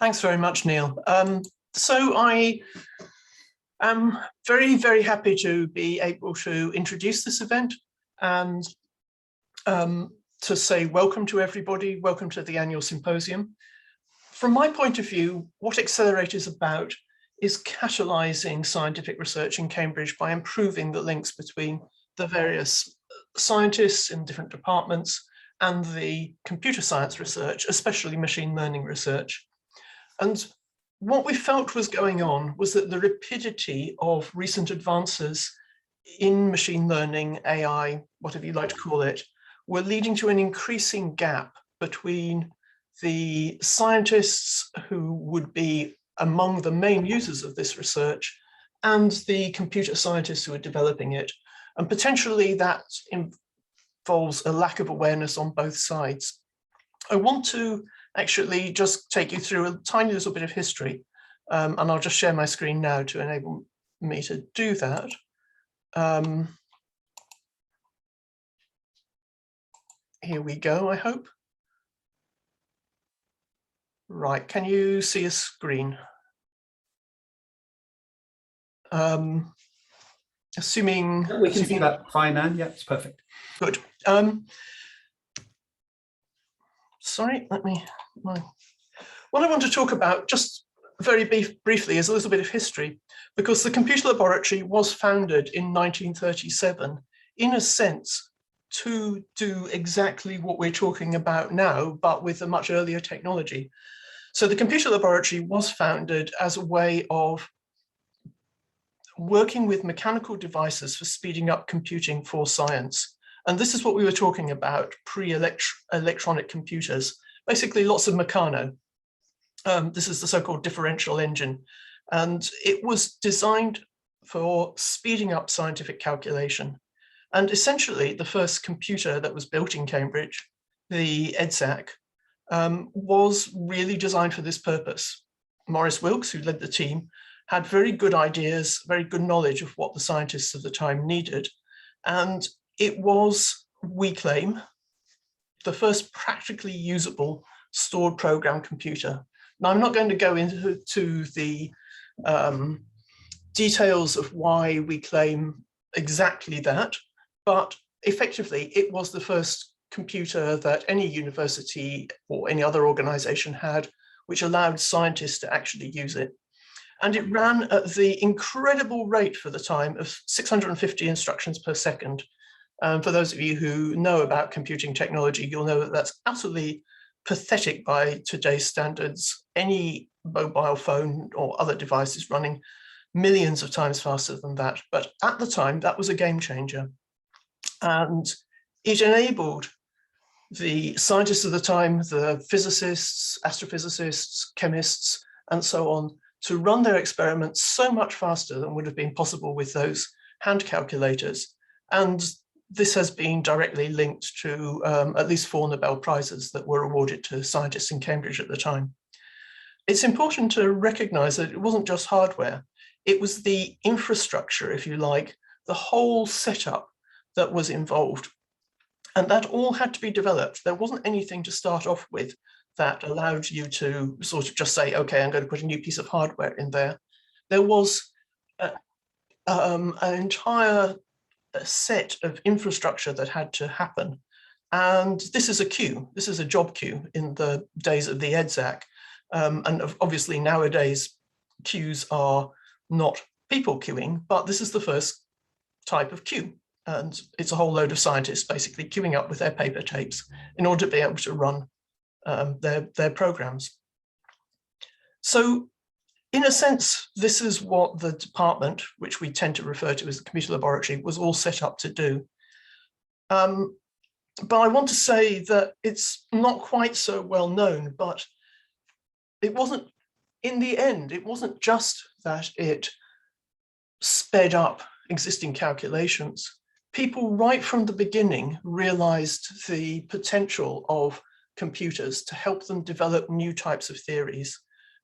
Thanks very much, Neil. So I am very, very happy to be able to introduce this event and to say welcome to everybody, welcome to the annual symposium. From my point of view, what Accelerate is about is catalyzing scientific research in Cambridge by improving the links between the various scientists in different departments and the computer science research, especially machine learning research. And what we felt was going on was that the rapidity of recent advances in machine learning, AI, whatever you like to call it, were leading to an increasing gap between the scientists who would be among the main users of this research and the computer scientists who are developing it. And potentially that involves a lack of awareness on both sides. I want to actually just take you through a tiny little bit of history, and I'll just share my screen now to enable me to do that. Here we go, I hope. Right, can you see a screen? Assuming we can see that fine, Anne. Yeah, it's perfect. Good. Sorry, what I want to talk about just very briefly is a little bit of history, because the computer laboratory was founded in 1937, in a sense, to do exactly what we're talking about now, but with a much earlier technology. So the computer laboratory was founded as a way of working with mechanical devices for speeding up computing for science. And this is what we were talking about, pre-electronic computers, basically lots of Meccano. This is the so-called differential engine. And it was designed for speeding up scientific calculation. And essentially the first computer that was built in Cambridge, the EDSAC, was really designed for this purpose. Maurice Wilkes, who led the team, had very good ideas, very good knowledge of what the scientists of the time needed. And it was, we claim, the first practically usable stored program computer. Now, I'm not going to go into the details of why we claim exactly that, but effectively, it was the first computer that any university or any other organization had, which allowed scientists to actually use it. And it ran at the incredible rate for the time of 650 instructions per second. For those of you who know about computing technology, you'll know that that's utterly pathetic by today's standards. Any mobile phone or other device is running millions of times faster than that. But at the time, that was a game changer. And it enabled the scientists of the time, the physicists, astrophysicists, chemists, and so on, to run their experiments so much faster than would have been possible with those hand calculators. And this has been directly linked to at least 4 Nobel Prizes that were awarded to scientists in Cambridge at the time. It's important to recognize that it wasn't just hardware. It was the infrastructure, if you like, the whole setup that was involved. And that all had to be developed. There wasn't anything to start off with that allowed you to sort of just say, okay, I'm going to put a new piece of hardware in there. There was an entire set of infrastructure that had to happen. And this is a queue. This is a job queue in the days of the EDSAC. And obviously nowadays, queues are not people queuing, but this is the first type of queue. And it's a whole load of scientists basically queuing up with their paper tapes in order to be able to run their programs. So in a sense, this is what the department, which we tend to refer to as the computer laboratory, was all set up to do. But I want to say that it's not quite so well known, but it wasn't, in the end, it wasn't just that it sped up existing calculations. People right from the beginning realized the potential of computers to help them develop new types of theories.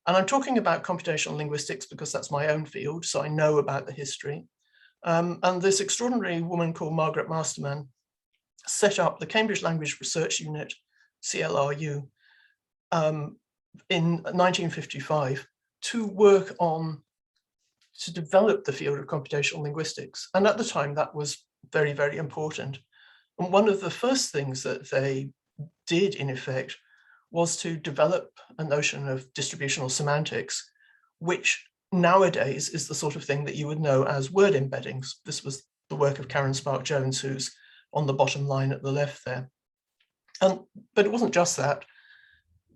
And I'm talking about computational linguistics because that's my own field, so I know about the history. And this extraordinary woman called Margaret Masterman set up the Cambridge Language Research Unit, CLRU, in 1955 to work on, to develop the field of computational linguistics. And at the time, that was very, very important. And one of the first things that they did, in effect, was to develop a notion of distributional semantics, which nowadays is the sort of thing that you would know as word embeddings. This was the work of Karen Spark-Jones, who's on the bottom line at the left there. But it wasn't just that.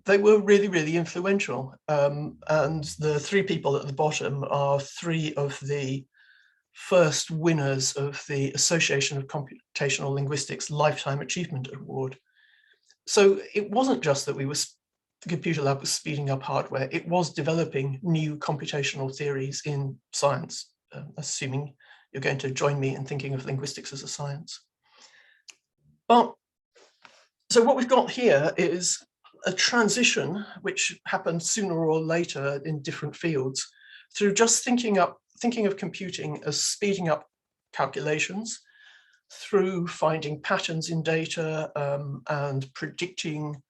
They were really, really influential. And the three people at the bottom are three of the first winners of the Association of Computational Linguistics Lifetime Achievement Award. So it wasn't just that the computer lab was speeding up hardware, it was developing new computational theories in science, assuming you're going to join me in thinking of linguistics as a science. But so what we've got here is a transition which happened sooner or later in different fields through just thinking of computing as speeding up calculations, through finding patterns in data and predicting,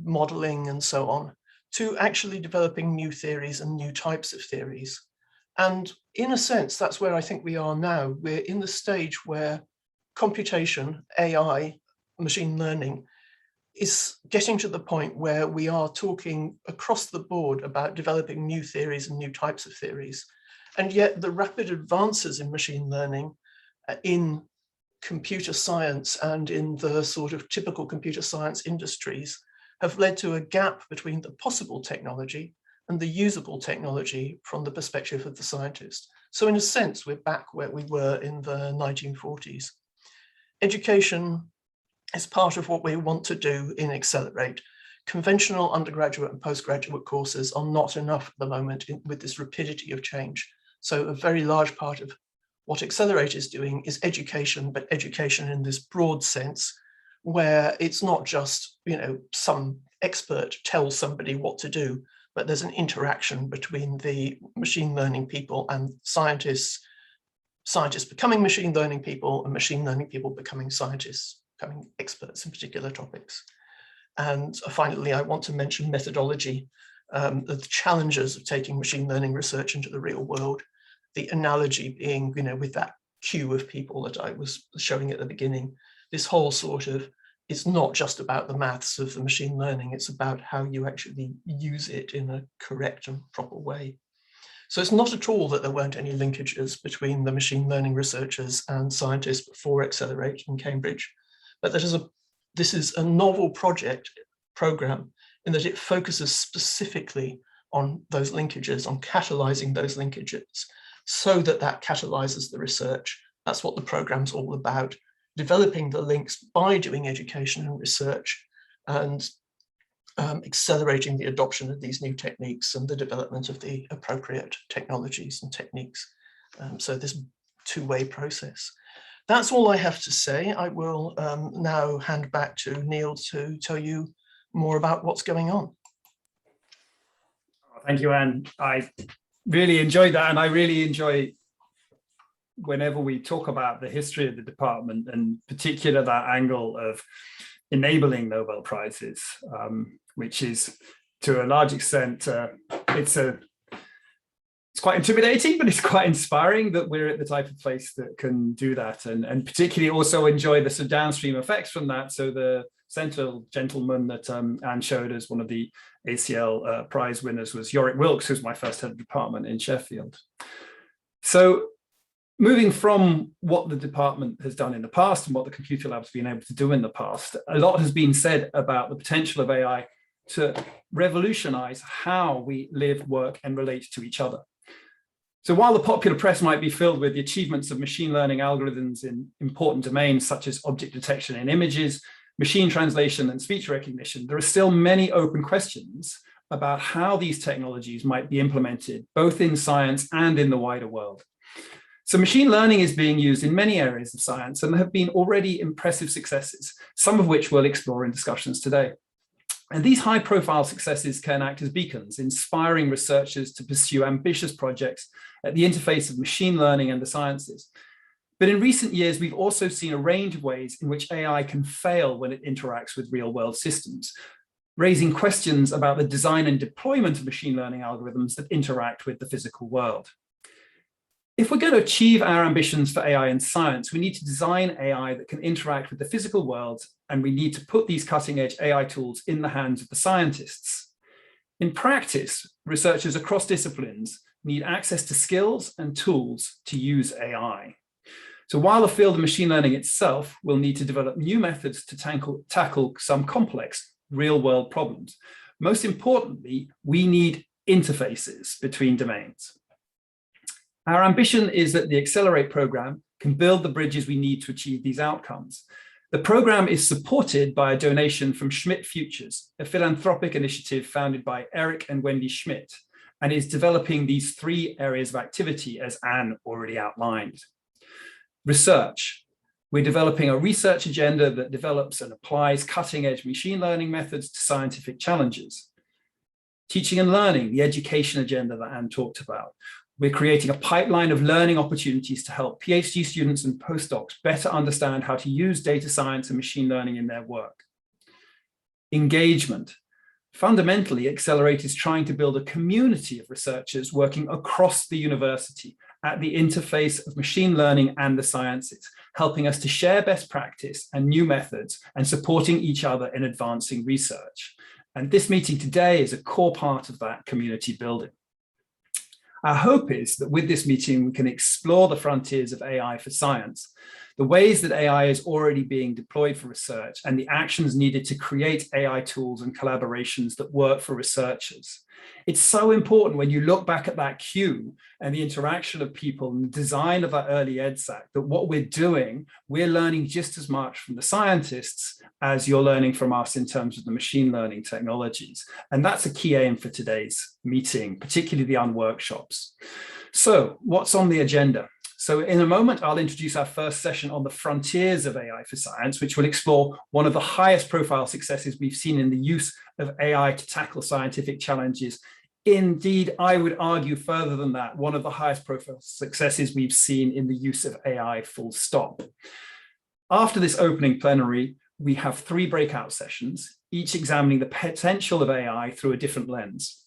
modeling and so on, to actually developing new theories and new types of theories. And in a sense, that's where I think we are now. We're in the stage where computation, AI, machine learning, is getting to the point where we are talking across the board about developing new theories and new types of theories. And yet the rapid advances in machine learning, in computer science and in the sort of typical computer science industries, have led to a gap between the possible technology and the usable technology from the perspective of the scientist. So in a sense, we're back where we were in the 1940s. Education is part of what we want to do in Accelerate. Conventional undergraduate and postgraduate courses are not enough at the moment with this rapidity of change. So a very large part of what Accelerate is doing is education, but education in this broad sense, where it's not just, some expert tells somebody what to do, but there's an interaction between the machine learning people and scientists, scientists becoming machine learning people, and machine learning people becoming scientists, becoming experts in particular topics. And finally, I want to mention methodology, the challenges of taking machine learning research into the real world. The analogy being, with that queue of people that I was showing at the beginning, this whole sort of, it's not just about the maths of the machine learning, it's about how you actually use it in a correct and proper way. So it's not at all that there weren't any linkages between the machine learning researchers and scientists before Accelerate in Cambridge, but this is a novel program in that it focuses specifically on those linkages, on catalyzing those linkages, so that catalyzes the research. That's what the program's all about, developing the links by doing education and research, and accelerating the adoption of these new techniques and the development of the appropriate technologies and techniques. So this two-way process. That's all I have to say. I will now hand back to Neil to tell you more about what's going on. Thank you, Anne. I really enjoyed that, and I really enjoy whenever we talk about the history of the department, and particular that angle of enabling Nobel Prizes, which is to a large extent, it's quite intimidating, but it's quite inspiring that we're at the type of place that can do that, and particularly also enjoy the sort of downstream effects from that. So the central gentleman that Anne showed as one of the ACL prize winners was Yorick Wilkes, who's my first head of department in Sheffield. So moving from what the department has done in the past and what the computer lab's been able to do in the past, a lot has been said about the potential of AI to revolutionize how we live, work, and relate to each other. So while the popular press might be filled with the achievements of machine learning algorithms in important domains such as object detection in images, machine translation, and speech recognition, there are still many open questions about how these technologies might be implemented, both in science and in the wider world. So machine learning is being used in many areas of science, and there have been already impressive successes, some of which we'll explore in discussions today. And these high-profile successes can act as beacons, inspiring researchers to pursue ambitious projects at the interface of machine learning and the sciences. But in recent years, we've also seen a range of ways in which AI can fail when it interacts with real-world systems. raising questions about the design and deployment of machine learning algorithms that interact with the physical world. If we're going to achieve our ambitions for AI and science, we need to design AI that can interact with the physical world, and we need to put these cutting-edge AI tools in the hands of the scientists. In practice, researchers across disciplines need access to skills and tools to use AI. So while the field of machine learning itself will need to develop new methods to tackle some complex real-world problems, most importantly, we need interfaces between domains. Our ambition is that the Accelerate program can build the bridges we need to achieve these outcomes. The program is supported by a donation from Schmidt Futures, a philanthropic initiative founded by Eric and Wendy Schmidt, and is developing these 3 areas of activity, as Anne already outlined. Research. We're developing a research agenda that develops and applies cutting-edge machine learning methods to scientific challenges. Teaching and learning, the education agenda that Anne talked about. We're creating a pipeline of learning opportunities to help PhD students and postdocs better understand how to use data science and machine learning in their work. Engagement. Fundamentally, Accelerate is trying to build a community of researchers working across the university at the interface of machine learning and the sciences, helping us to share best practice and new methods and supporting each other in advancing research. And this meeting today is a core part of that community building. Our hope is that with this meeting, we can explore the frontiers of AI for science, the ways that AI is already being deployed for research, and the actions needed to create AI tools and collaborations that work for researchers. It's so important when you look back at that queue and the interaction of people and the design of that early EdSac, that what we're doing, we're learning just as much from the scientists as you're learning from us in terms of the machine learning technologies. And that's a key aim for today's meeting, particularly the unworkshops. So what's on the agenda? So in a moment, I'll introduce our first session on the frontiers of AI for science, which will explore one of the highest profile successes we've seen in the use of AI to tackle scientific challenges. Indeed, I would argue further than that, one of the highest profile successes we've seen in the use of AI, full stop. After this opening plenary, we have 3 breakout sessions, each examining the potential of AI through a different lens.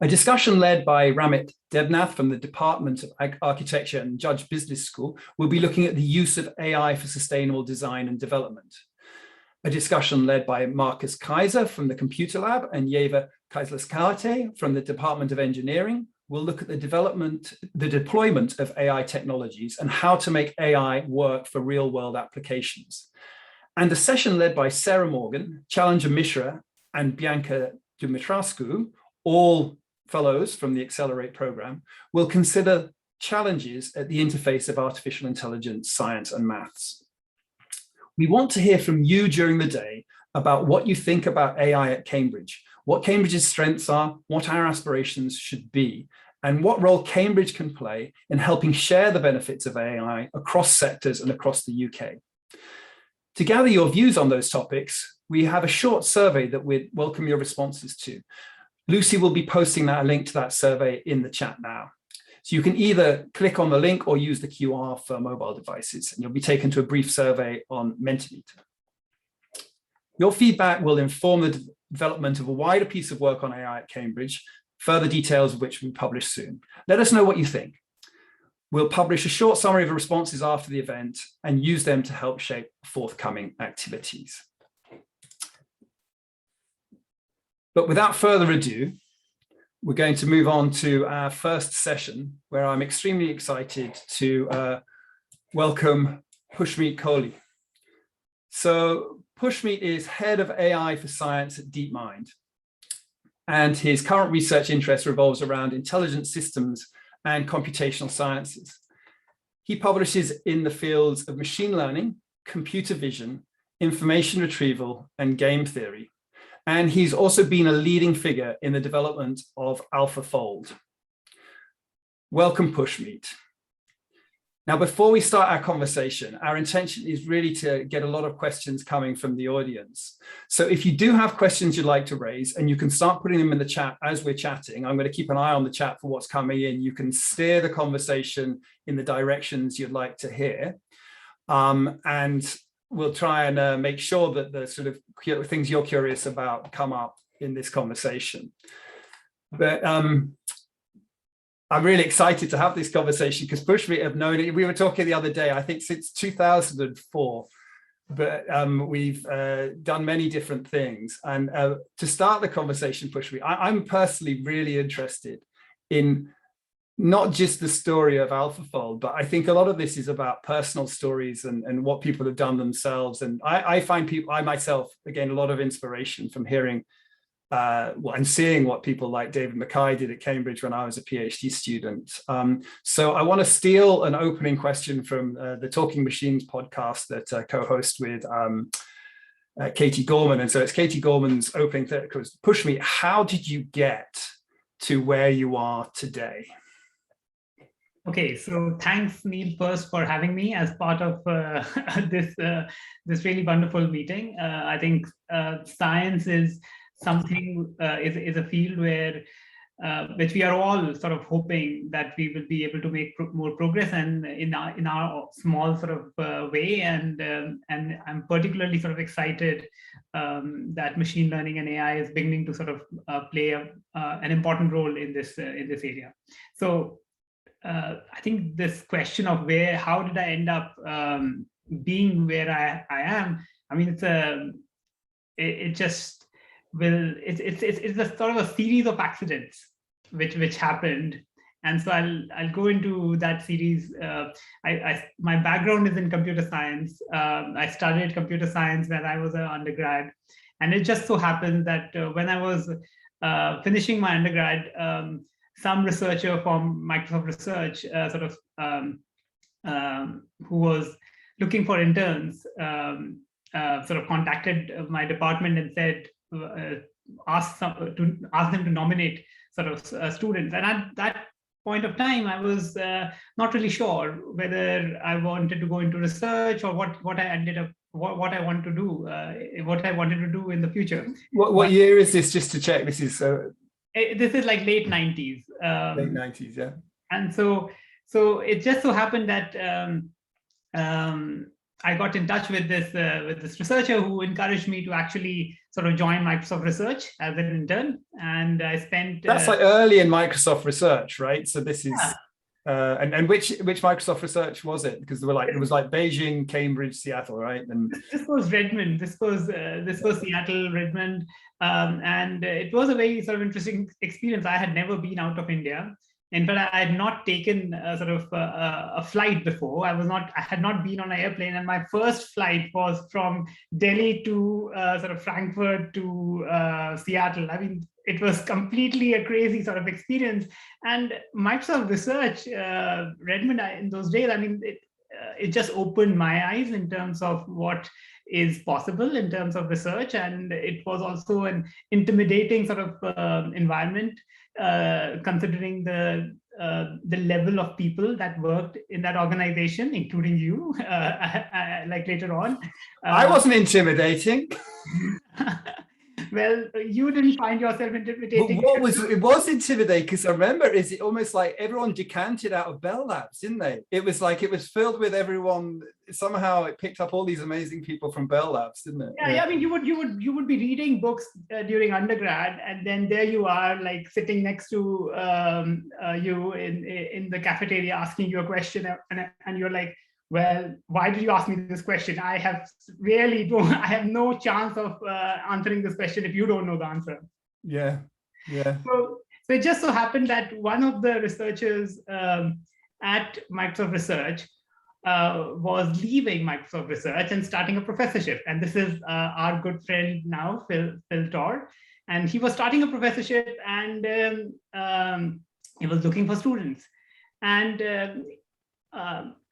A discussion led by Ramit Debnath from the Department of Architecture and Judge Business School will be looking at the use of AI for sustainable design and development. A discussion led by Marcus Kaiser from the Computer Lab and Yeva Kaislaskarte from the Department of Engineering will look at the deployment of AI technologies and how to make AI work for real-world applications. And a session led by Sarah Morgan, Challenger Mishra, and Bianca Dumitrascu, all fellows from the Accelerate program, will consider challenges at the interface of artificial intelligence, science, and maths. We want to hear from you during the day about what you think about AI at Cambridge, what Cambridge's strengths are, what our aspirations should be, and what role Cambridge can play in helping share the benefits of AI across sectors and across the UK. To gather your views on those topics, we have a short survey that we'd welcome your responses to. Lucy will be posting a link to that survey in the chat now. So you can either click on the link or use the QR for mobile devices, and you'll be taken to a brief survey on Mentimeter. Your feedback will inform the development of a wider piece of work on AI at Cambridge, further details of which will be published soon. Let us know what you think. We'll publish a short summary of the responses after the event and use them to help shape forthcoming activities. But without further ado, we're going to move on to our first session, where I'm extremely excited to welcome Pushmeet Kohli. So Pushmeet is head of AI for science at DeepMind, and his current research interest revolves around intelligent systems and computational sciences. He publishes in the fields of machine learning, computer vision, information retrieval, and game theory. And he's also been a leading figure in the development of AlphaFold. Welcome, Pushmeet. Now, before we start our conversation, our intention is really to get a lot of questions coming from the audience. So if you do have questions you'd like to raise, and you can start putting them in the chat as we're chatting, I'm going to keep an eye on the chat for what's coming in. You can steer the conversation in the directions you'd like to hear. And we'll try and make sure that the sort of things you're curious about come up in this conversation. But I'm really excited to have this conversation because Pushmeet have known it. We were talking the other day, I think since 2004, but we've done many different things. And to start the conversation, Pushmeet, I'm personally really interested in not just the story of AlphaFold, but I think a lot of this is about personal stories and what people have done themselves. And I find I myself, again, a lot of inspiration from hearing and seeing what people like David Mackay did at Cambridge when I was a PhD student. So I want to steal an opening question from the Talking Machines podcast that I co-host with Katie Gorman. And so it's Katie Gorman's opening question. Pushmeet, how did you get to where you are today? Okay, so thanks, Neil, first for having me as part of this really wonderful meeting. I think science is something is a field where which we are all sort of hoping that we will be able to make more progress and in our small sort of way. And I'm particularly sort of excited that machine learning and AI is beginning to sort of play an important role in this area. So I think this question of how did I end up being where I am? I mean, it's a sort of a series of accidents which happened, and so I'll go into that series. My background is in computer science. I studied computer science when I was an undergrad, and it just so happened that when I was finishing my undergrad, some researcher from Microsoft Research who was looking for interns sort of contacted my department and said, ask them to nominate sort of students. And at that point of time, I was not really sure whether I wanted to go into research or what I wanted to do in the future. What year is this, just to check? This is like late 90s. Late 90s, yeah. And so it just so happened that I got in touch with this researcher who encouraged me to actually sort of join Microsoft Research as an intern, and I spent. That's like early in Microsoft Research, right? So this is, and which Microsoft Research was it? Because it was like Beijing, Cambridge, Seattle, right? And this was Redmond. This was Seattle, Redmond, and it was a very sort of interesting experience. I had never been out of India. In fact, I had not taken a flight before. I had not been on an airplane, and my first flight was from Delhi to sort of Frankfurt to Seattle. I mean, it was completely a crazy sort of experience. And Microsoft Research, Redmond, in those days, I mean, it just opened my eyes in terms of what is possible in terms of research, and it was also an intimidating sort of environment. Considering the level of people that worked in that organization, including you, like later on. I wasn't intimidating. Well, you didn't find yourself intimidating. It was intimidating because I remember, is it almost like everyone decanted out of Bell Labs, didn't they? It was like it was filled with everyone. Somehow it picked up all these amazing people from Bell Labs, didn't it? Yeah. I mean, you would be reading books during undergrad, and then there you are, like sitting next to you in the cafeteria, asking you a question, and you're like, well, why did you ask me this question? I have no chance of answering this question if you don't know the answer. Yeah. So it just so happened that one of the researchers at Microsoft Research was leaving Microsoft Research and starting a professorship. And this is our good friend now, Phil Torr. And he was starting a professorship, and he was looking for students. And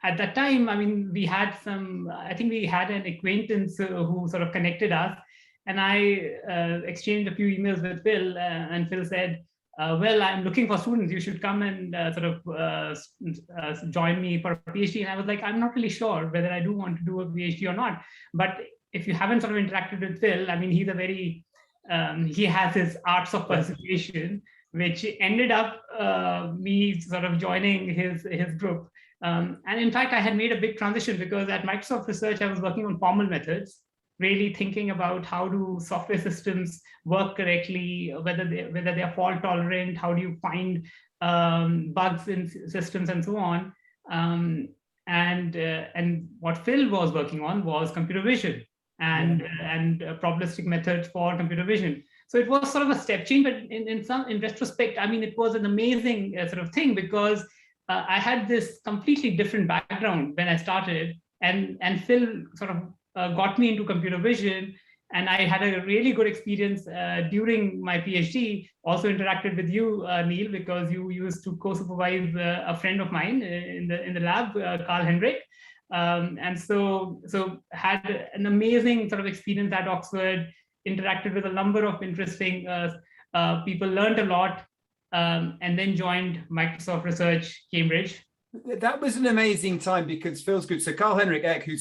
at that time, I mean, we had an acquaintance who sort of connected us, and I exchanged a few emails with Phil, and Phil said, well, I'm looking for students. You should come and join me for a PhD. And I was like, I'm not really sure whether I do want to do a PhD or not. But if you haven't sort of interacted with Phil, I mean, he's he has his arts of persuasion, which ended up me sort of joining his group. And in fact, I had made a big transition because at Microsoft Research, I was working on formal methods, really thinking about how do software systems work correctly, whether they are fault tolerant, how do you find bugs in systems and so on. And what Phil was working on was computer vision and probabilistic methods for computer vision. So it was sort of a step change, but in retrospect, I mean, it was an amazing sort of thing because I had this completely different background when I started, and Phil sort of got me into computer vision, and I had a really good experience during my PhD. Also interacted with you, Neil, because you used to co-supervise a friend of mine in the lab, Carl Hendrik, and so had an amazing sort of experience at Oxford. Interacted with a number of interesting people, learned a lot, and then joined Microsoft Research Cambridge. That was an amazing time because Phil's group, so Carl Henrik Eck, who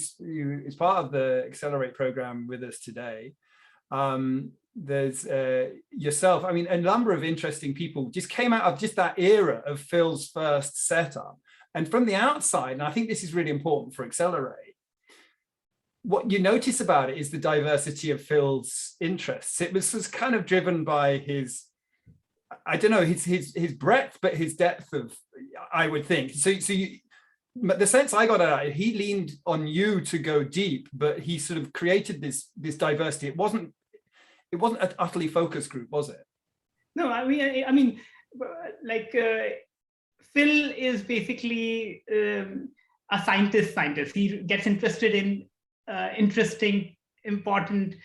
is part of the Accelerate program with us today, there's yourself, I mean, a number of interesting people just came out of just that era of Phil's first setup. And from the outside, and I think this is really important for Accelerate, what you notice about it is the diversity of Phil's interests. It was kind of driven by his, I don't know, his breadth, but his depth of, I would think. So the sense I got out of it, he leaned on you to go deep, but he sort of created this diversity. It wasn't an utterly focused group, was it? No, I mean, like Phil is basically a scientist. He gets interested in interesting, important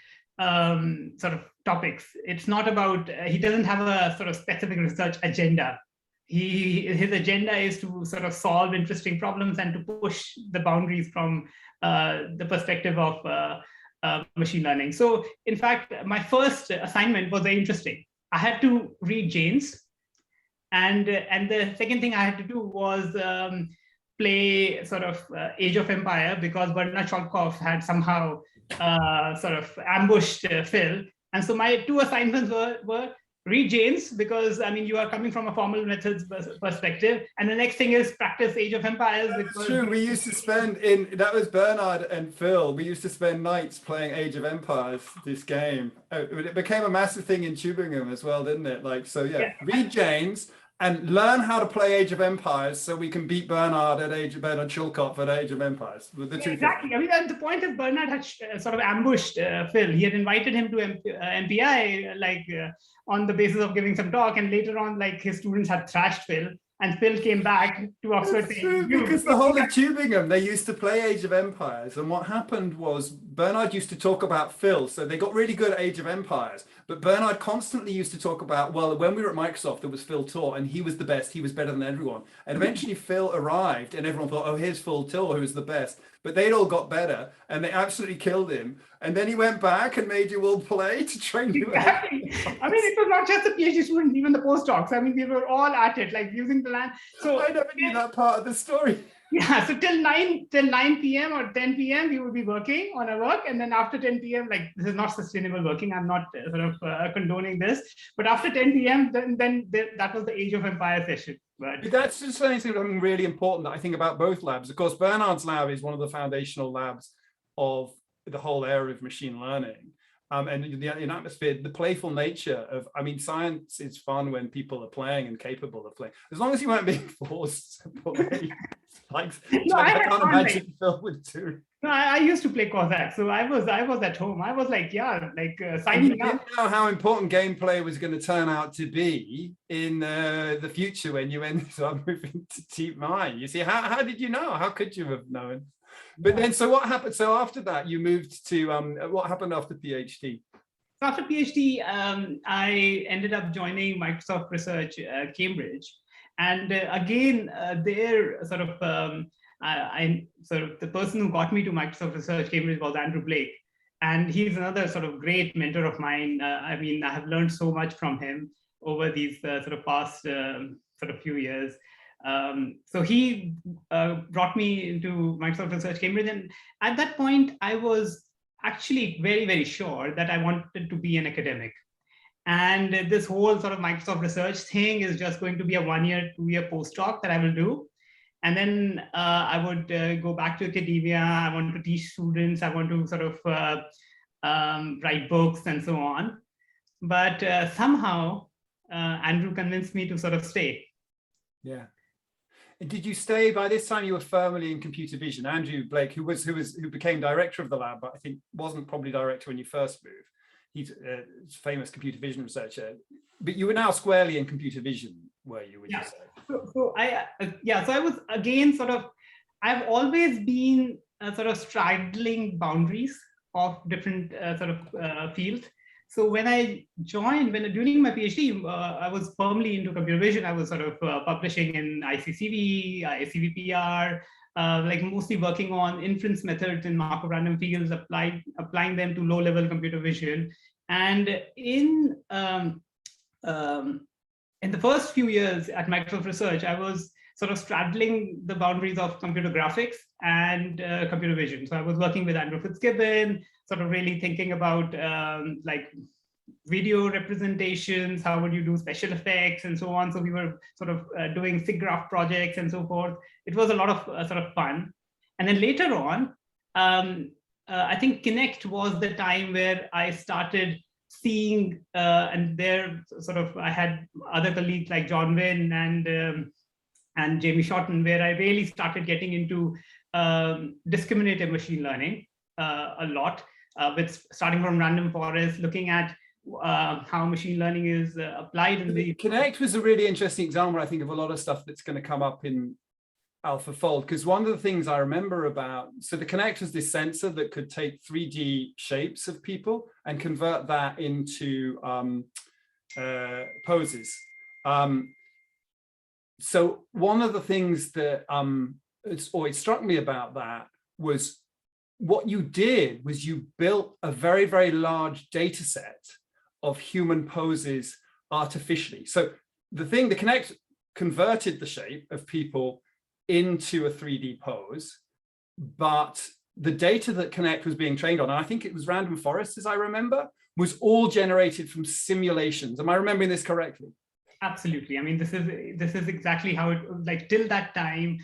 sort of topics. It's not about, he doesn't have a sort of specific research agenda. His agenda is to sort of solve interesting problems and to push the boundaries from the perspective of machine learning. So in fact, my first assignment was very interesting. I had to read Janes, and the second thing I had to do was play sort of Age of Empire, because Bernard Cholkov had somehow sort of ambushed Phil. And so my two assignments were read Janes, because I mean, you are coming from a formal methods perspective. And the next thing is practice Age of Empires. That's true. We used to spend that was Bernard and Phil. We used to spend nights playing Age of Empires, this game. It became a massive thing in Tübingen as well, didn't it? Like, so yeah. Read Janes and learn how to play Age of Empires so we can beat Bernard Chilcott at Age of Empires. Exactly. I mean, the point is Bernard had sort of ambushed Phil. He had invited him to MPI, like on the basis of giving some talk, and later on, like his students had thrashed Phil, and Phil came back to Oxford. That's true, because the whole of Tübingen, they used to play Age of Empires, and what happened was Bernard used to talk about Phil, so they got really good at Age of Empires, but Bernard constantly used to talk about, well, when we were at Microsoft, there was Phil taught, and he was the best, he was better than everyone, and eventually Phil arrived, and everyone thought, oh, here's Phil Till, who's the best, but they'd all got better, and they absolutely killed him, and then he went back and made you all play to train you. Exactly. I mean, it was not just the PhD students, even the postdocs. I mean, we were all at it, like using the land. So I never knew that part of the story. Yeah, so till 9 p.m. or 10 p.m. we would be working on our work, and then after 10 p.m. like, this is not sustainable working. I'm not sort of condoning this, but after 10 p.m. then that was the Age of Empire session. But that's just something really important that I think about both labs. Of course, Bernard's lab is one of the foundational labs of the whole area of machine learning. And the atmosphere, the playful nature of, I mean, science is fun when people are playing and capable of playing. As long as you weren't being forced to play. I can't imagine Phil would do. No, I used to play Cossack, so I was at home. I was like, yeah, like signing up. You didn't know how important gameplay was going to turn out to be in the future when you ended up moving to DeepMind. You see, how did you know? How could you have known? But then, so what happened? So after that, you moved to, what happened after PhD? So after PhD, I ended up joining Microsoft Research Cambridge. And again, there sort of, the person who got me to Microsoft Research Cambridge was Andrew Blake. And he's another sort of great mentor of mine. I mean, I have learned so much from him over these sort of past sort of few years. So he brought me into Microsoft Research Cambridge, and at that point, I was actually very, very sure that I wanted to be an academic. And this whole sort of Microsoft Research thing is just going to be a 1-year, 2-year postdoc that I will do. And then I would go back to academia. I want to teach students. I want to sort of write books and so on. But somehow Andrew convinced me to sort of stay. Yeah. And did you stay? By this time you were firmly in computer vision? Andrew Blake, who became director of the lab, but I think wasn't probably director when you first moved. He's a famous computer vision researcher. But you were now squarely in computer vision, were you? Would you say? So I was again sort of. I've always been sort of straddling boundaries of different sort of fields. So when I joined, during my PhD, I was firmly into computer vision. I was sort of publishing in ICCV, ICVPR, like mostly working on inference methods in Markov random fields, applying them to low-level computer vision. And in the first few years at Microsoft Research, I was sort of straddling the boundaries of computer graphics and computer vision. So I was working with Andrew Fitzgibbon, sort of really thinking about like video representations, how would you do special effects and so on. So we were sort of doing SIGGRAPH projects and so forth. It was a lot of sort of fun. And then later on, I think Kinect was the time where I started seeing, and there sort of, I had other colleagues like John Wynn and Jamie Shorten, where I really started getting into discriminative machine learning a lot, with starting from random forest, looking at how machine learning is applied in the Kinect was a really interesting example, I think, of a lot of stuff that's going to come up in AlphaFold, because one of the things I remember about, so the Kinect was this sensor that could take 3D shapes of people and convert that into poses. So one of the things that always struck me about that was what you did was you built a very, very large data set of human poses artificially. So the Kinect converted the shape of people into a 3D pose, but the data that Kinect was being trained on, and I think it was random forest, as I remember, was all generated from simulations. Am I remembering this correctly? Absolutely. I mean, this is exactly how it, like, till that time,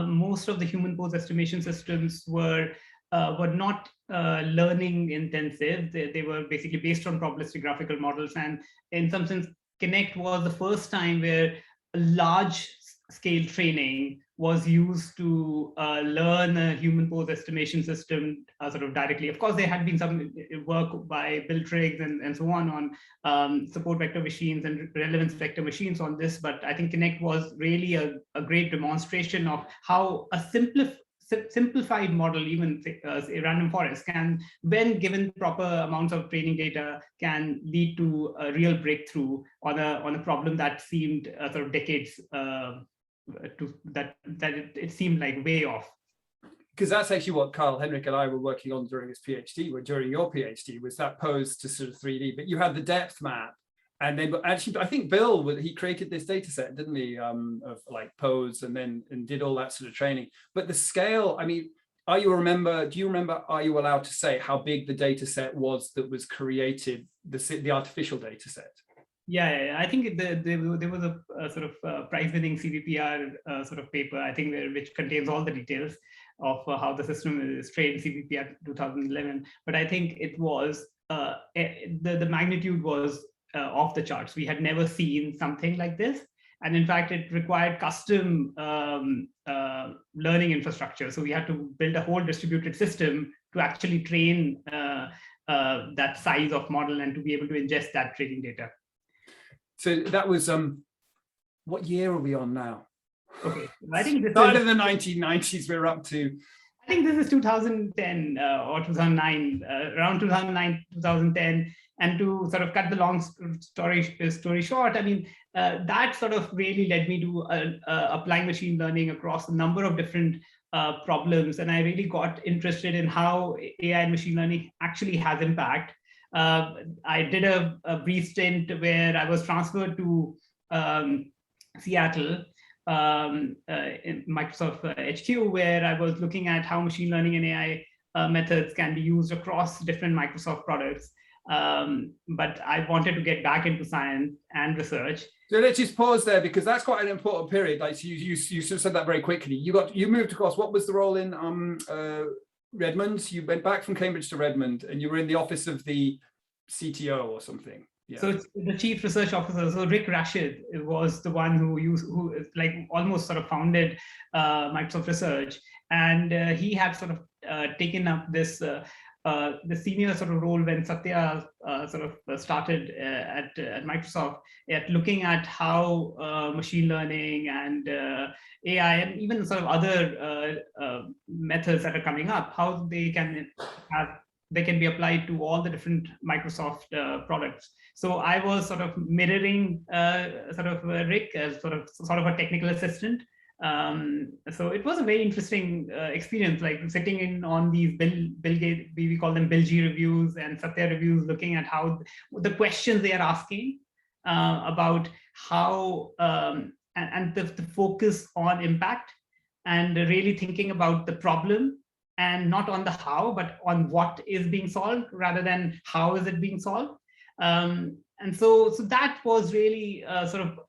most of the human pose estimation systems were not learning intensive. They were basically based on probabilistic graphical models. And in some sense, Kinect was the first time where a large scale training was used to learn a human pose estimation system sort of directly. Of course, there had been some work by Bill Triggs and so on support vector machines and relevance vector machines on this, but I think Kinect was really a great demonstration of how a simplified model, even a random forest, can, when given proper amounts of training data, can lead to a real breakthrough on a problem that seemed sort of decades it seemed like way off. Because that's actually what Carl Henrik and I were working on during his PhD, or during your PhD, was that pose to sort of 3D. But you had the depth map, and then actually, I think Bill, he created this data set, didn't he, of like pose, and did all that sort of training. But the scale, I mean, do you remember, are you allowed to say how big the data set was that was created, the artificial data set? Yeah, I think there was a sort of prize-winning CVPR sort of paper, I think, which contains all the details of how the system is trained, CVPR 2011. But I think it was, the magnitude was off the charts. We had never seen something like this. And in fact, it required custom learning infrastructure. So we had to build a whole distributed system to actually train that size of model and to be able to ingest that training data. So that was, what year are we on now? Okay, I think this started in the 1990s, we're up to. I think this is 2010 or 2009, around 2009, 2010. And to sort of cut the long story short, I mean, that sort of really led me to applying machine learning across a number of different problems. And I really got interested in how AI and machine learning actually has impact. I did a brief stint where I was transferred to Seattle in Microsoft HQ, where I was looking at how machine learning and AI methods can be used across different Microsoft products. But I wanted to get back into science and research. So let's just pause there, because that's quite an important period. Like you sort of said that very quickly. You moved across. What was the role in Redmond? You went back from Cambridge to Redmond, and you were in the office of the CTO or something. Yeah. So it's the chief research officer. So Rick Rashid was the one who like almost sort of founded Microsoft Research, and he had sort of taken up this the senior sort of role when Satya sort of started at Microsoft, at looking at how machine learning and AI and even sort of other methods that are coming up, how they can be applied to all the different Microsoft products. So I was sort of mirroring Rick as sort of a technical assistant. So it was a very interesting experience, like sitting in on these Bill Gates, we call them Bill G reviews and Satya reviews, looking at how the questions they are asking about how and the focus on impact, and really thinking about the problem, and not on the how, but on what is being solved rather than how is it being solved. And so that was really sort of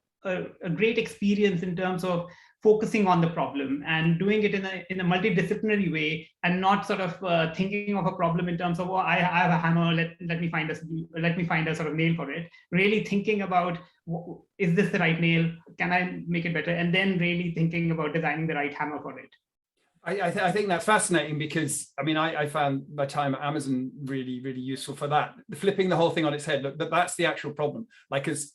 a great experience in terms of focusing on the problem and doing it in a multidisciplinary way, and not sort of thinking of a problem in terms of, oh, I have a hammer, let me find a sort of nail for it. Really thinking about, is this the right nail? Can I make it better? And then really thinking about designing the right hammer for it. I think that's fascinating, because I mean, I found my time at Amazon really, really useful for that. Flipping the whole thing on its head. Look, that's the actual problem. Like as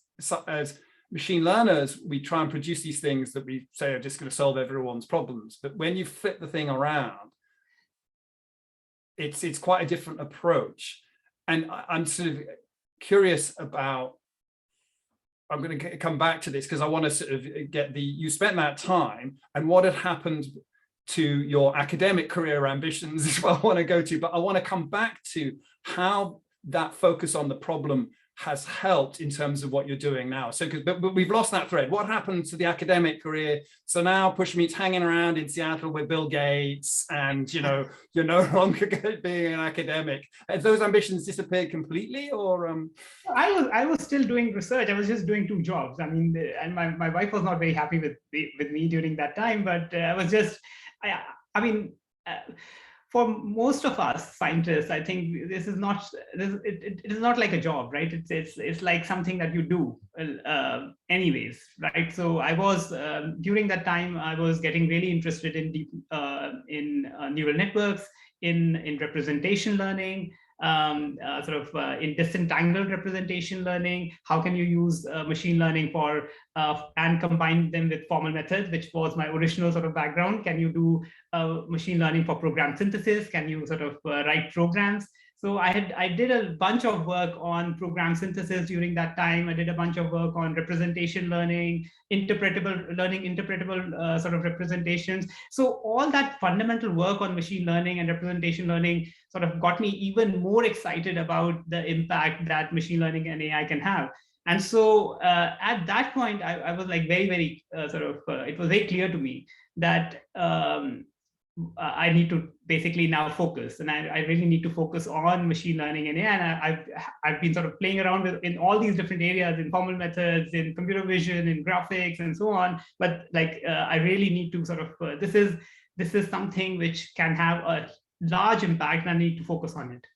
machine learners, we try and produce these things that we say are just going to solve everyone's problems. But when you flip the thing around, it's quite a different approach. And I'm sort of curious about, I'm going to come back to this because I want to sort of get you spent that time and what had happened to your academic career ambitions is what I want to go to, but I want to come back to how that focus on the problem has helped in terms of what you're doing now. So, but we've lost that thread. What happened to the academic career? So now Pushmeet's hanging around in Seattle with Bill Gates, and you're no longer being an academic. Have those ambitions disappeared completely, or? I was still doing research. I was just doing two jobs. I mean, and my wife was not very happy with me during that time. But I was just, I mean. For most of us scientists, I think this is not it is not like a job, right? It's like something that you do anyways, right? So I was during that time I was getting really interested in neural networks, in representation learning, in disentangled representation learning. How can you use machine learning for and combine them with formal methods, which was my original sort of background? Can you do machine learning for program synthesis? Can you sort of write programs? So I did a bunch of work on program synthesis during that time. I did a bunch of work on representation learning, interpretable sort of representations. So all that fundamental work on machine learning and representation learning sort of got me even more excited about the impact that machine learning and AI can have. And so at that point, I was like very, very it was very clear to me that I need to basically now focus, and I really need to focus on machine learning and AI. And I've been sort of playing around with in all these different areas, in formal methods, in computer vision, in graphics, and so on. But like I really need to sort of this is something which can have a large impact, and I need to focus on it.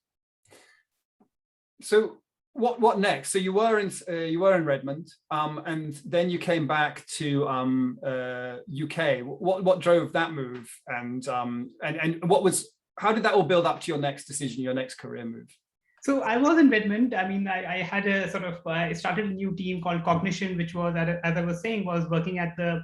So what next? So you were in Redmond, and then you came back to UK. What drove that move, and how did that all build up to your next decision, your next career move? So I was in Redmond. I mean, I had a sort of I started a new team called Cognition, which was, as I was saying, was working at the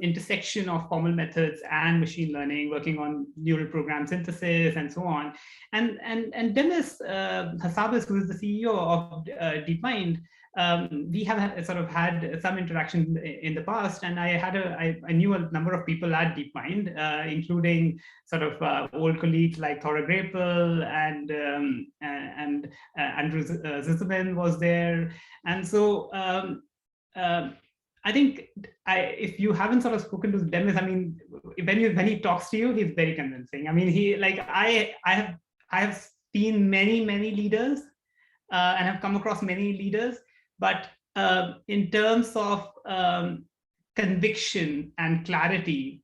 intersection of formal methods and machine learning, working on neural program synthesis and so on. And Dennis Hassabis, who is the CEO of DeepMind, we have sort of had some interaction in the past, and I knew a number of people at DeepMind, including sort of old colleagues like Thora Grapel and Andrew Zisman was there, and so. I think if you haven't sort of spoken to Dennis, I mean, when he talks to you, he's very convincing. I mean, I have seen many, many leaders and have come across many leaders, but in terms of conviction and clarity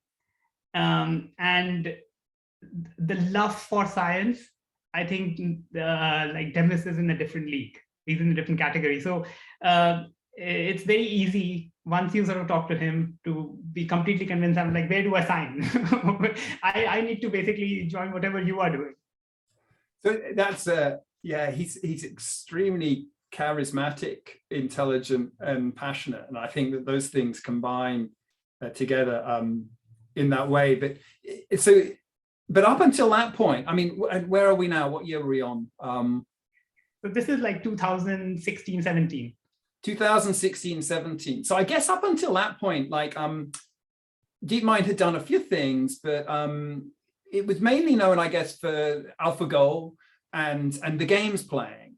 and the love for science, I think like Demis is in a different league. He's in a different category. So it's very easy once you sort of talk to him to be completely convinced. I'm like, where do I sign? I need to basically join whatever you are doing. So that's yeah, he's extremely charismatic, intelligent, and passionate, and I think that those things combine together in that way. But up until that point, I mean, where are we now? What year are we on? So this is like 2016, 17. 2016, 17. So I guess up until that point, like DeepMind had done a few things, but it was mainly known, I guess, for AlphaGo and the games playing.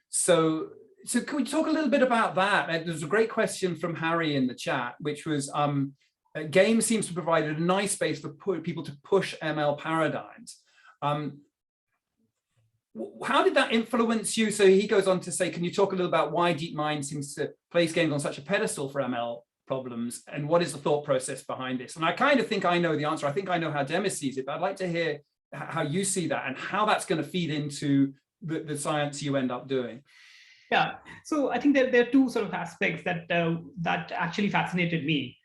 So can we talk a little bit about that? There's a great question from Harry in the chat, which was, games seems to provide a nice space for people to push ML paradigms. How did that influence you? So he goes on to say, can you talk a little about why DeepMind seems to place games on such a pedestal for ML problems, and what is the thought process behind this? And I kind of think I know the answer. I think I know how Demis sees it, but I'd like to hear how you see that and how that's going to feed into the science you end up doing. Yeah, so I think there are two sort of aspects that that actually fascinated me.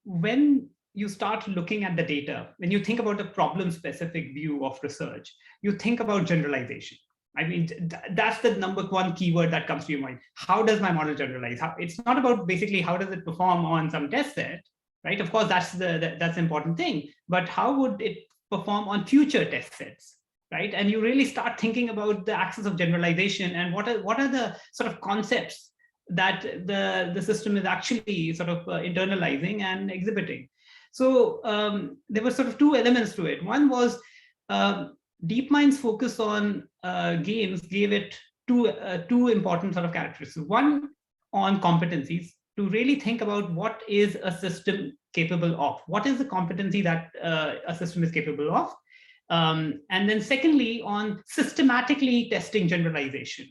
When you start looking at the data, when you think about the problem-specific view of research, you think about generalization. I mean, that's the number one keyword that comes to your mind. How does my model generalize? It's not about basically how does it perform on some test set, right? Of course, that's the important thing. But how would it perform on future test sets, right? And you really start thinking about the axis of generalization and what are the sort of concepts that the system is actually sort of internalizing and exhibiting. So there were sort of two elements to it. One was DeepMind's focus on games gave it two important sort of characteristics. One on competencies, to really think about what is a system capable of, what is the competency that a system is capable of, and then secondly on systematically testing generalization.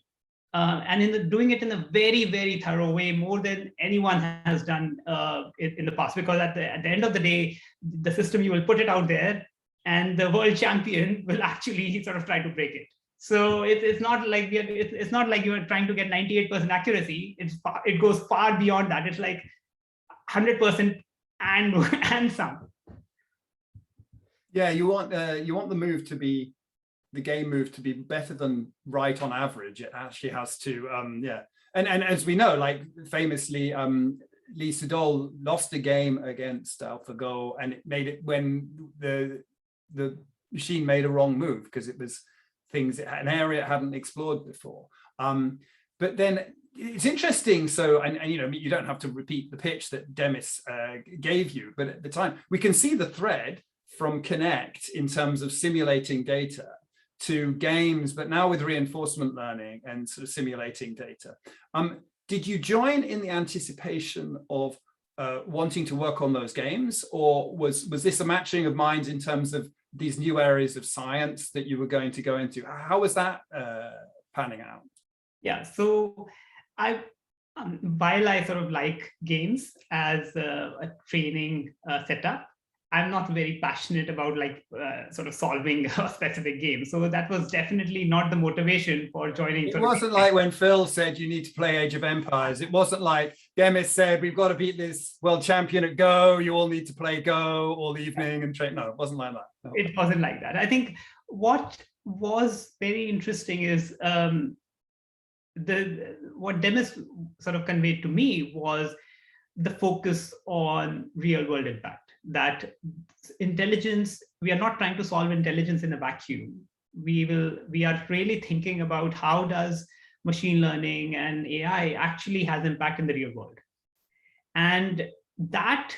And doing it in a very, very thorough way, more than anyone has done in the past, because at the end of the day, the system, you will put it out there and the world champion will actually sort of try to break it. So it's not like it's not like you're trying to get 98% accuracy. It goes far beyond that. It's like 100% and some. Yeah, you want the move to be, the game move to be better than right on average. It actually has to, yeah. And as we know, like famously, Lee Sedol lost a game against AlphaGo, and it made it when the machine made a wrong move because it was an area it hadn't explored before. But then it's interesting. So, and you know, you don't have to repeat the pitch that Demis gave you, but at the time we can see the thread from Connect in terms of simulating data to games, but now with reinforcement learning and sort of simulating data. Did you join in the anticipation of wanting to work on those games, or was this a matching of minds in terms of these new areas of science that you were going to go into? How was that panning out? Yeah, so while I sort of like games as a training setup, I'm not very passionate about like sort of solving a specific game. So that was definitely not the motivation for joining. It wasn't like when Phil said you need to play Age of Empires. It wasn't like Demis said we've got to beat this world champion at Go. You all need to play Go all evening and train. No, it wasn't like that. No. It wasn't like that. I think what was very interesting is what Demis sort of conveyed to me was the focus on real world impact. That intelligence, we are not trying to solve intelligence in a vacuum. We are really thinking about how does machine learning and AI actually has impact in the real world. And that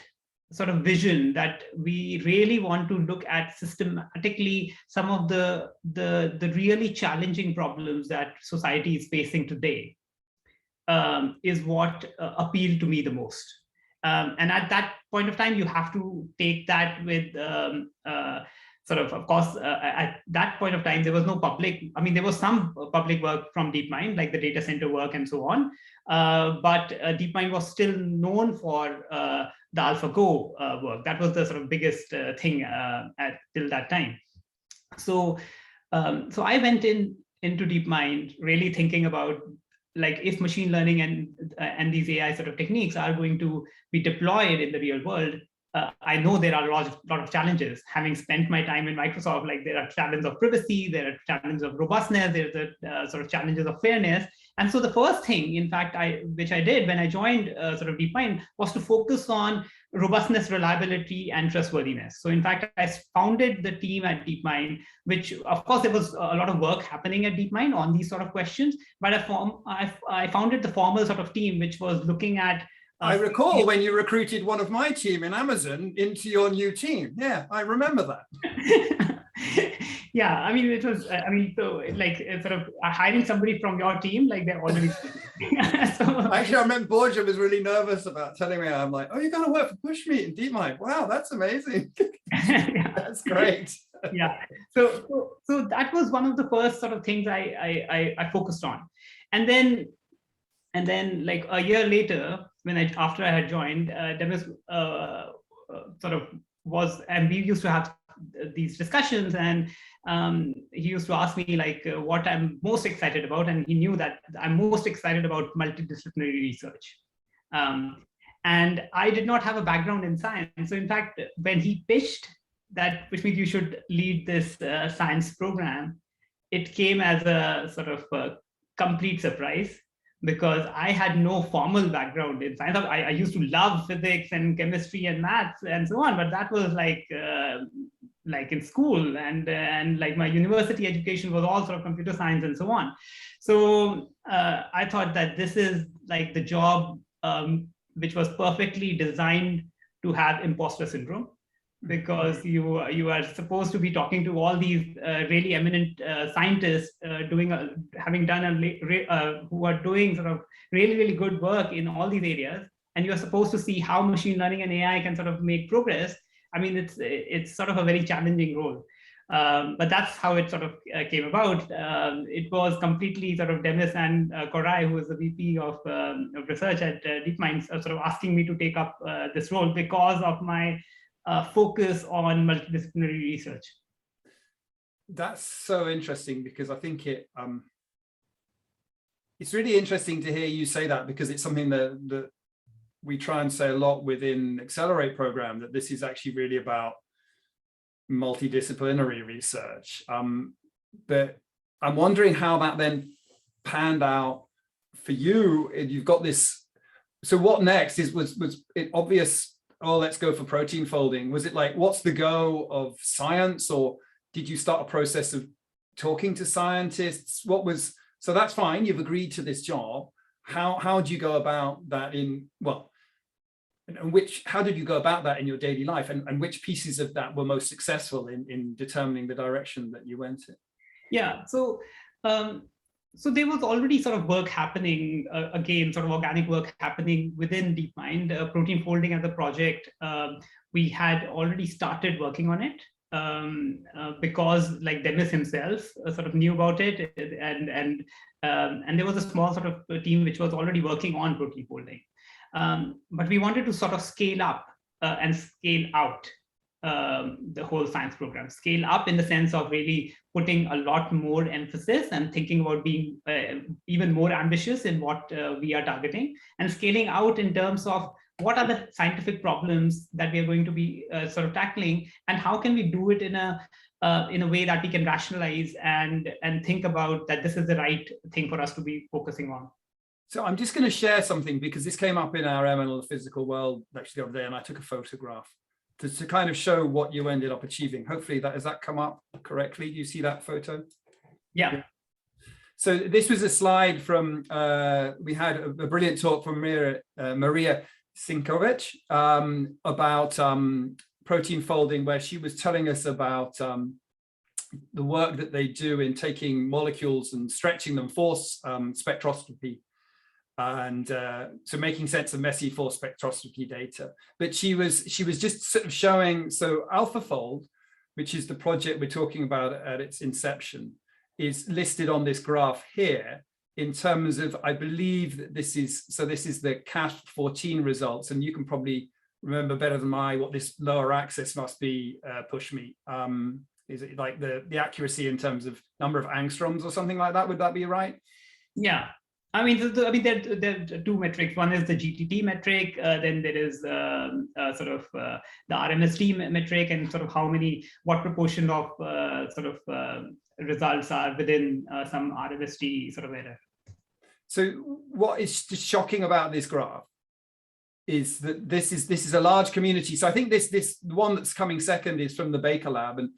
sort of vision that we really want to look at systematically some of the really challenging problems that society is facing today is what appealed to me the most. And at that point of time, you have to take that with of course, at that point of time, there was no public, I mean, there was some public work from DeepMind, like the data center work and so on. But DeepMind was still known for the AlphaGo work. That was the sort of biggest thing till that time. So, so I went into DeepMind really thinking about, like, if machine learning and these AI sort of techniques are going to be deployed in the real world, I know there are a lot of challenges. Having spent my time in Microsoft, like, there are challenges of privacy, there are challenges of robustness, there's a sort of challenges of fairness. And so the first thing, in fact, which I did when I joined sort of DeepMind, was to focus on robustness, reliability, and trustworthiness. So in fact, I founded the team at DeepMind, which, of course, there was a lot of work happening at DeepMind on these sort of questions, but I founded the formal sort of team, which was looking at I recall when you recruited one of my team in Amazon into your new team. Yeah, I remember that. Yeah, I mean, it was, I mean, so like sort of hiring somebody from your team, like they're already. So, actually, I remember Borja was really nervous about telling me, I'm like, oh, you're going to work for Pushmeet and DeepMind. Wow, that's amazing. Yeah. That's great. Yeah, so that was one of the first sort of things I focused on. And then like a year later, after I had joined, Demis sort of was, and we used to have these discussions, and he used to ask me, like, what I'm most excited about, and he knew that I'm most excited about multidisciplinary research. And I did not have a background in science. So in fact, when he pitched that, which means you should lead this science program, it came as a sort of a complete surprise, because I had no formal background in science. I used to love physics and chemistry and maths and so on, but that was like in school, and like my university education was all sort of computer science and so on. So I thought that this is like the job which was perfectly designed to have imposter syndrome, because you are supposed to be talking to all these really eminent scientists having done who are doing sort of really good work in all these areas, and you're supposed to see how machine learning and AI can sort of make progress. I mean, it's sort of a very challenging role, but that's how it sort of came about. It was completely sort of Demis and Koray, who is the VP of research at DeepMind, sort of asking me to take up this role because of my focus on multidisciplinary research. That's so interesting, because I think it's really interesting to hear you say that, because it's something that we try and say a lot within Accelerate program, that this is actually really about multidisciplinary research. But I'm wondering how that then panned out for you. You've got this, so what next was it obvious, oh, let's go for protein folding? Was it like, what's the go of science, or did you start a process of talking to scientists? So that's fine, you've agreed to this job. How do you go about that how did you go about that in your daily life, and which pieces of that were most successful in determining the direction that you went in? Yeah, so there was already sort of work happening, again, sort of organic work happening within DeepMind, protein folding as a project. We had already started working on it because, like, Demis himself sort of knew about it, and there was a small sort of team which was already working on protein folding. But we wanted to sort of scale up and scale out the whole science program. Scale up in the sense of really putting a lot more emphasis and thinking about being even more ambitious in what we are targeting, and scaling out in terms of what are the scientific problems that we are going to be sort of tackling, and how can we do it in a way that we can rationalize and think about that this is the right thing for us to be focusing on. So I'm just going to share something, because this came up in our ML the Physical World actually the other day, and I took a photograph to kind of show what you ended up achieving. Hopefully has that come up correctly? Do you see that photo? Yeah. So this was a slide from, we had a brilliant talk from Maria Sinkovic about protein folding, where she was telling us about the work that they do in taking molecules and stretching them for spectroscopy, and so making sense of messy force spectroscopy data. But she was just sort of showing, so AlphaFold which is the project we're talking about at its inception, is listed on this graph here in terms of, I believe that this is the CAT14 results, and you can probably remember better than I what this lower axis must be, Pushmeet. Is it like the accuracy in terms of number of angstroms or something like that? Would that be right? Yeah. I mean, there are two metrics. One is the GTT metric. Then there is the RMST metric, and sort of what proportion of results are within some RMST sort of error. So what is just shocking about this graph is that this is a large community. So I think this one that's coming second is from the Baker Lab, and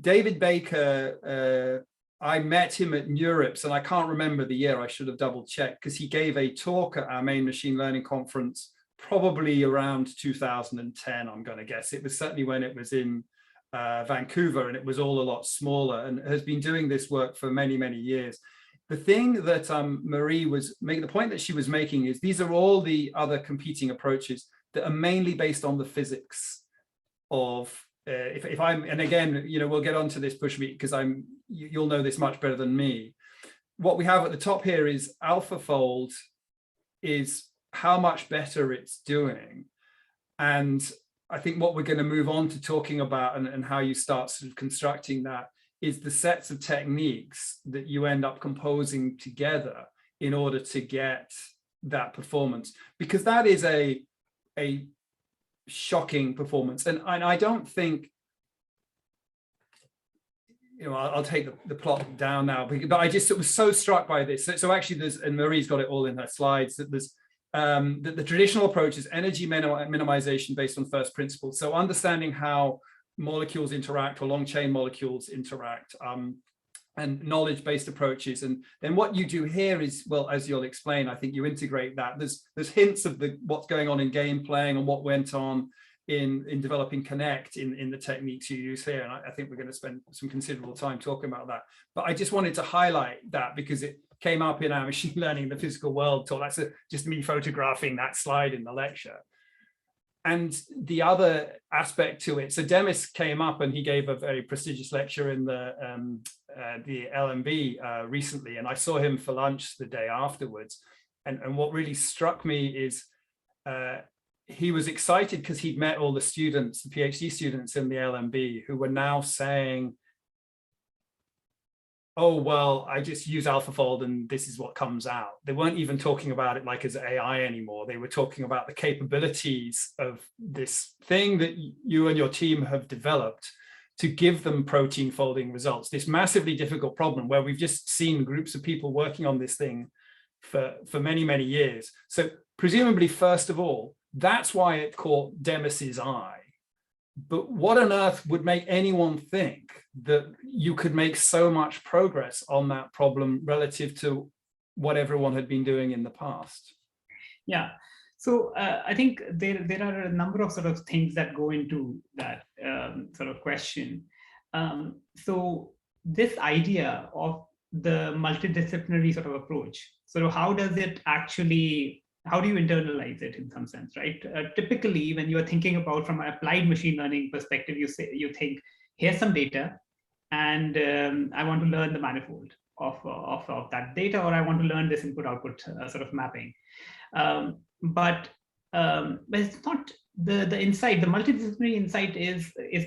David Baker. I met him at NeurIPS, and I can't remember the year. I should have double checked, because he gave a talk at our main machine learning conference probably around 2010, I'm going to guess. It was certainly when it was in Vancouver, and it was all a lot smaller, and has been doing this work for many, many years. The thing that Marie was making, the point that she was making, is these are all the other competing approaches that are mainly based on the physics of if I'm, and again, we'll get onto this, Pushmeet, because you'll know this much better than me. What we have at the top here is AlphaFold is how much better it's doing. And I think what we're going to move on to talking about, and how you start sort of constructing that, is the sets of techniques that you end up composing together in order to get that performance, because that is a shocking performance. And I don't think, I'll take the plot down now, but I just was so struck by this. So actually there's, and Marie's got it all in her slides, that there's the traditional approach is energy minimization based on first principles. So understanding how molecules interact, or long chain molecules interact, and knowledge-based approaches. And then what you do here is, well, as you'll explain, I think you integrate that. There's hints of what's going on in game playing and what went on in developing Connect in the techniques you use here. And I think we're going to spend some considerable time talking about that. But I just wanted to highlight that because it came up in our machine learning in the physical world talk. That's just me photographing that slide in the lecture. And the other aspect to it, so Demis came up and he gave a very prestigious lecture in the LMB recently, and I saw him for lunch the day afterwards. And what really struck me is he was excited because he'd met all the students, the PhD students in the LMB, who were now saying, oh, well, I just use AlphaFold and this is what comes out. They weren't even talking about it like as AI anymore. They were talking about the capabilities of this thing that you and your team have developed to give them protein folding results. This massively difficult problem where we've just seen groups of people working on this thing for many, many years. So presumably, first of all, that's why it caught Demis's eye. But what on earth would make anyone think that you could make so much progress on that problem relative to what everyone had been doing in the past? Yeah, so I think there are a number of sort of things that go into that sort of question. So this idea of the multidisciplinary sort of approach, so how does it actually, how do you internalize it in some sense, right? Typically, when you are thinking about from an applied machine learning perspective, you think, here's some data, and I want to learn the manifold of that data, or I want to learn this input-output sort of mapping. But it's not the insight. The multidisciplinary insight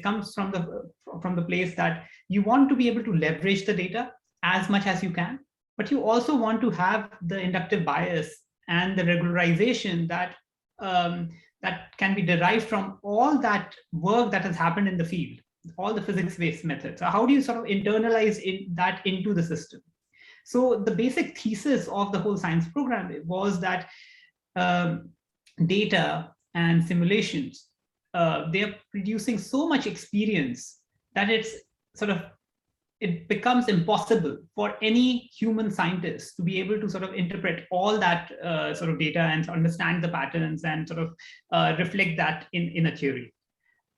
comes from the place that you want to be able to leverage the data as much as you can, but you also want to have the inductive bias and the regularization that that can be derived from all that work that has happened in the field, all the physics-based methods. So how do you sort of internalize that into the system? So the basic thesis of the whole science program was that data and simulations, they are producing so much experience that it becomes impossible for any human scientist to be able to sort of interpret all that sort of data and understand the patterns and sort of reflect that in a theory.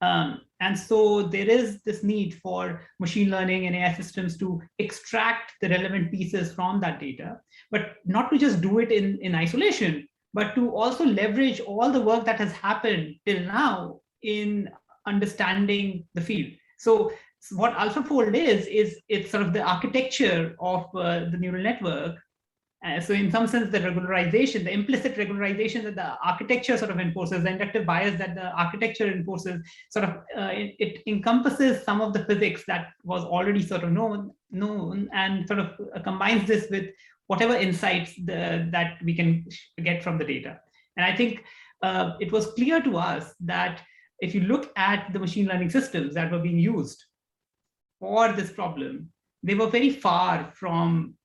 And so there is this need for machine learning and AI systems to extract the relevant pieces from that data, but not to just do it in isolation, but to also leverage all the work that has happened till now in understanding the field. So what AlphaFold is it's sort of the architecture of the neural network. So in some sense, the regularization, the implicit regularization that the architecture sort of enforces, the inductive bias that the architecture enforces, sort of it encompasses some of the physics that was already sort of known, and sort of combines this with whatever insights that we can get from the data. And I think it was clear to us that if you look at the machine learning systems that were being used for this problem, they were very far from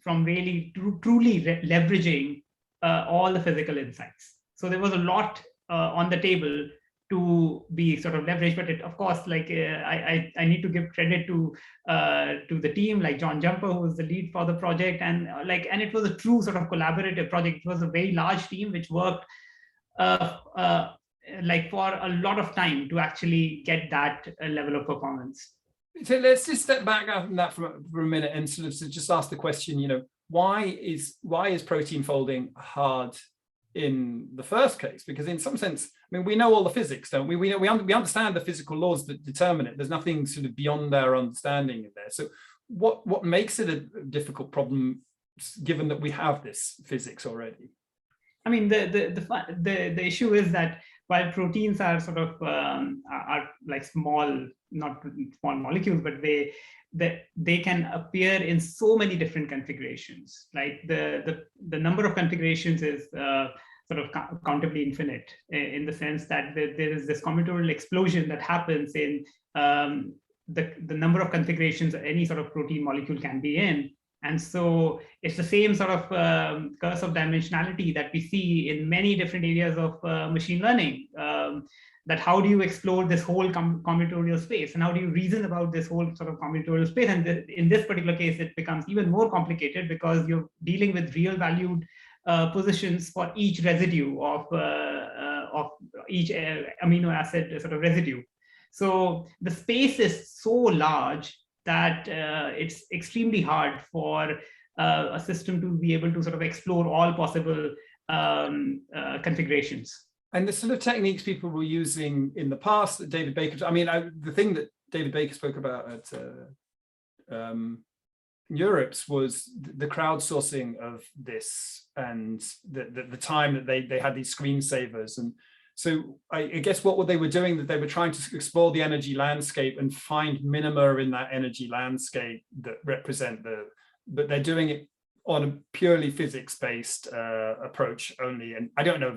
really truly leveraging all the physical insights. So there was a lot on the table to be sort of leveraged, but of course, like I need to give credit to the team, like John Jumper, who was the lead for the project, and it was a true sort of collaborative project. It was a very large team which worked for a lot of time to actually get that level of performance. So let's just step back from that for a minute and sort of just ask the question, why is protein folding hard in the first case? Because in some sense, I mean, we know all the physics, don't we? We understand the physical laws that determine it. There's nothing sort of beyond our understanding of there. So what makes it a difficult problem, given that we have this physics already? I mean, the issue is that while proteins are sort of are like small, not small molecules, but they can appear in so many different configurations. Like the number of configurations is sort of countably infinite, in the sense that there is this combinatorial explosion that happens in the number of configurations any sort of protein molecule can be in. And so it's the same sort of curse of dimensionality that we see in many different areas of machine learning. That how do you explore this whole combinatorial space, and how do you reason about this whole sort of combinatorial space? And in this particular case, it becomes even more complicated because you're dealing with real valued positions for each residue of each amino acid sort of residue. So the space is so large that it's extremely hard for a system to be able to sort of explore all possible configurations. And the sort of techniques people were using in the past that David Baker, the thing that David Baker spoke about at Europe's was the crowdsourcing of this, and the time that they had these screensavers. And so I guess what they were doing, that they were trying to explore the energy landscape and find minima in that energy landscape that represent but they're doing it on a purely physics-based approach only. And I don't know,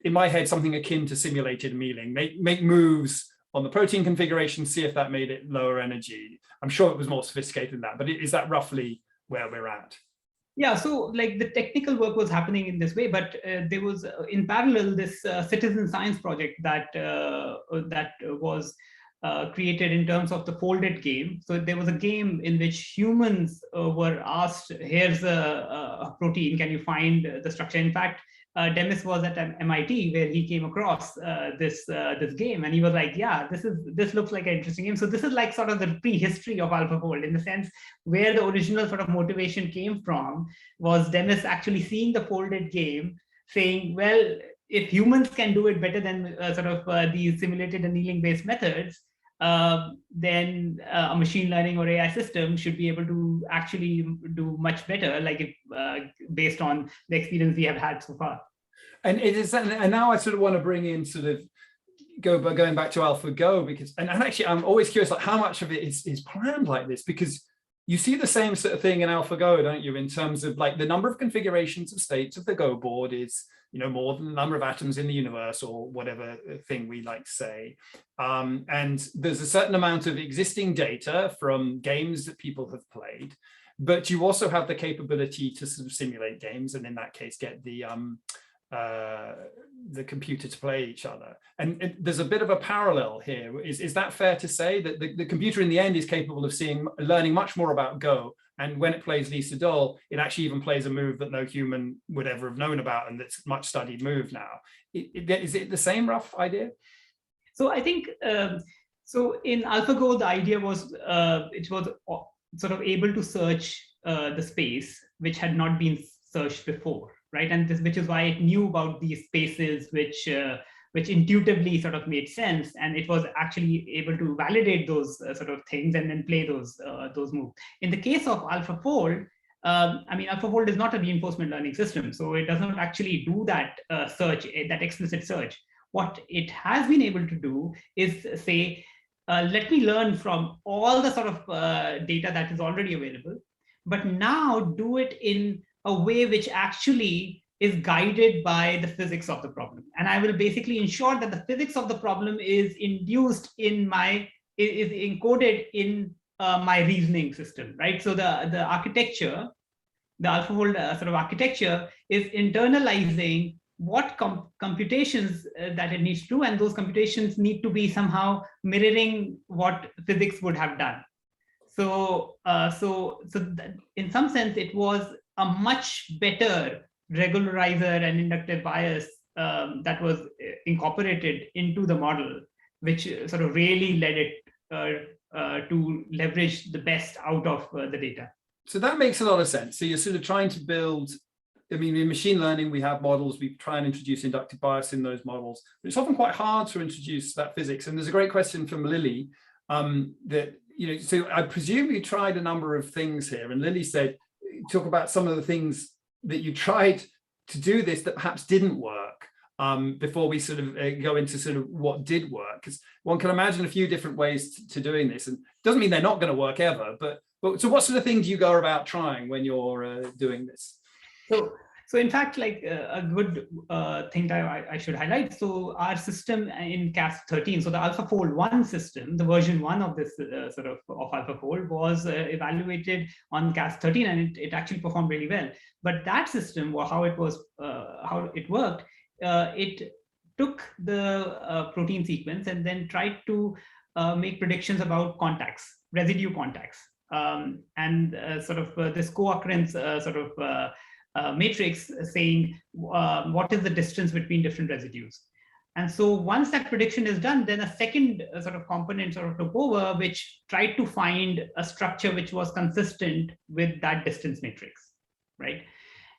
in my head, something akin to simulated annealing, make moves on the protein configuration, see if that made it lower energy. I'm sure it was more sophisticated than that, but is that roughly where we're at? Yeah, so like the technical work was happening in this way, but there was in parallel this citizen science project that was created in terms of the folded game. So there was a game in which humans were asked, here's a protein, can you find the structure? In fact, Demis was at MIT where he came across this game, and he was like, yeah, this looks like an interesting game. So this is like sort of the prehistory of AlphaFold, in the sense where the original sort of motivation came from was Demis actually seeing the folded game, saying, well, if humans can do it better than these simulated annealing based methods, then a machine learning or AI system should be able to actually do much better, based on the experience we have had so far. And it is, and now I sort of want to bring in going back to AlphaGo, because, and actually I'm always curious, like how much of it is planned like this, because you see the same sort of thing in AlphaGo, don't you, in terms of like the number of configurations of states of the Go board is, more than the number of atoms in the universe, or whatever thing we like to say. And there's a certain amount of existing data from games that people have played, but you also have the capability to sort of simulate games, and in that case, get the computer to play each other. And there's a bit of a parallel here. Is that fair to say that the computer in the end is capable of learning much more about Go, and when it plays Lisa Doll, it actually even plays a move that no human would ever have known about, and that's a much studied move now. Is it the same rough idea? So I think, so in AlphaGo, the idea was it was sort of able to search the space which had not been searched before, right? And which is why it knew about these spaces which which intuitively sort of made sense, and it was actually able to validate those sort of things and then play those moves. In the case of AlphaFold, I mean, AlphaFold is not a reinforcement learning system, so it does not actually do that search, that explicit search. What it has been able to do is say, let me learn from all the sort of data that is already available, but now do it in a way which actually is guided by the physics of the problem. And I will basically ensure that the physics of the problem is induced in is encoded in my reasoning system, right? So the architecture, the AlphaFold sort of architecture is internalizing what computations that it needs to do, and those computations need to be somehow mirroring what physics would have done. So, in some sense, it was a much better regularizer and inductive bias that was incorporated into the model, which sort of really led it to leverage the best out of the data. So that makes a lot of sense. So you're sort of trying to build, I mean, in machine learning, we have models, we try and introduce inductive bias in those models, but it's often quite hard to introduce that physics. And there's a great question from Lily that, you know, so I presume you tried a number of things here, and Lily said, talk about some of the things that you tried to do this that perhaps didn't work before we sort of go into sort of what did work, because one can imagine a few different ways to doing this, and it doesn't mean they're not going to work ever, but so what sort of things do you go about trying when you're doing this? So in fact, like a good thing that I should highlight. So our system in Cas13, so the AlphaFold 1 system, the version 1 of this sort of AlphaFold was evaluated on Cas13, and it actually performed really well. But that system, or how it worked, it took the protein sequence and then tried to make predictions about contacts, residue contacts, and sort of this co-occurrence matrix saying what is the distance between different residues. And so once that prediction is done, then a second sort of component sort of took over, which tried to find a structure which was consistent with that distance matrix, right?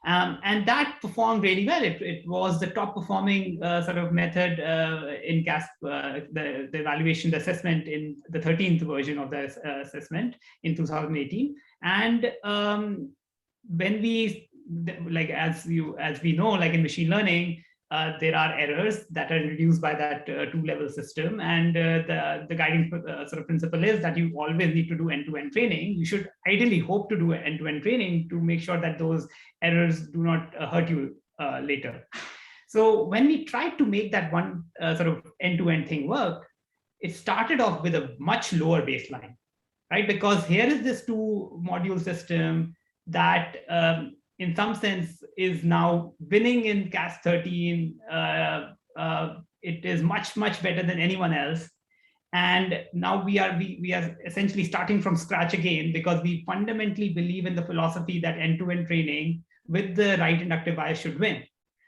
And that performed really well. It was the top performing sort of method in CASP, the evaluation, the assessment in the 13th version of the assessment in 2018. And when we, like as we know, like in machine learning, there are errors that are introduced by that two-level system, and the guiding sort of principle is that you always need to do end-to-end training. You should ideally hope to do end-to-end training to make sure that those errors do not hurt you later. So when we tried to make that one sort of end-to-end thing work, it started off with a much lower baseline, right? Because here is this two-module system that in some sense is now winning in Cas13. It is much better than anyone else, and now we are essentially starting from scratch again, because we fundamentally believe in the philosophy that end-to-end training with the right inductive bias should win.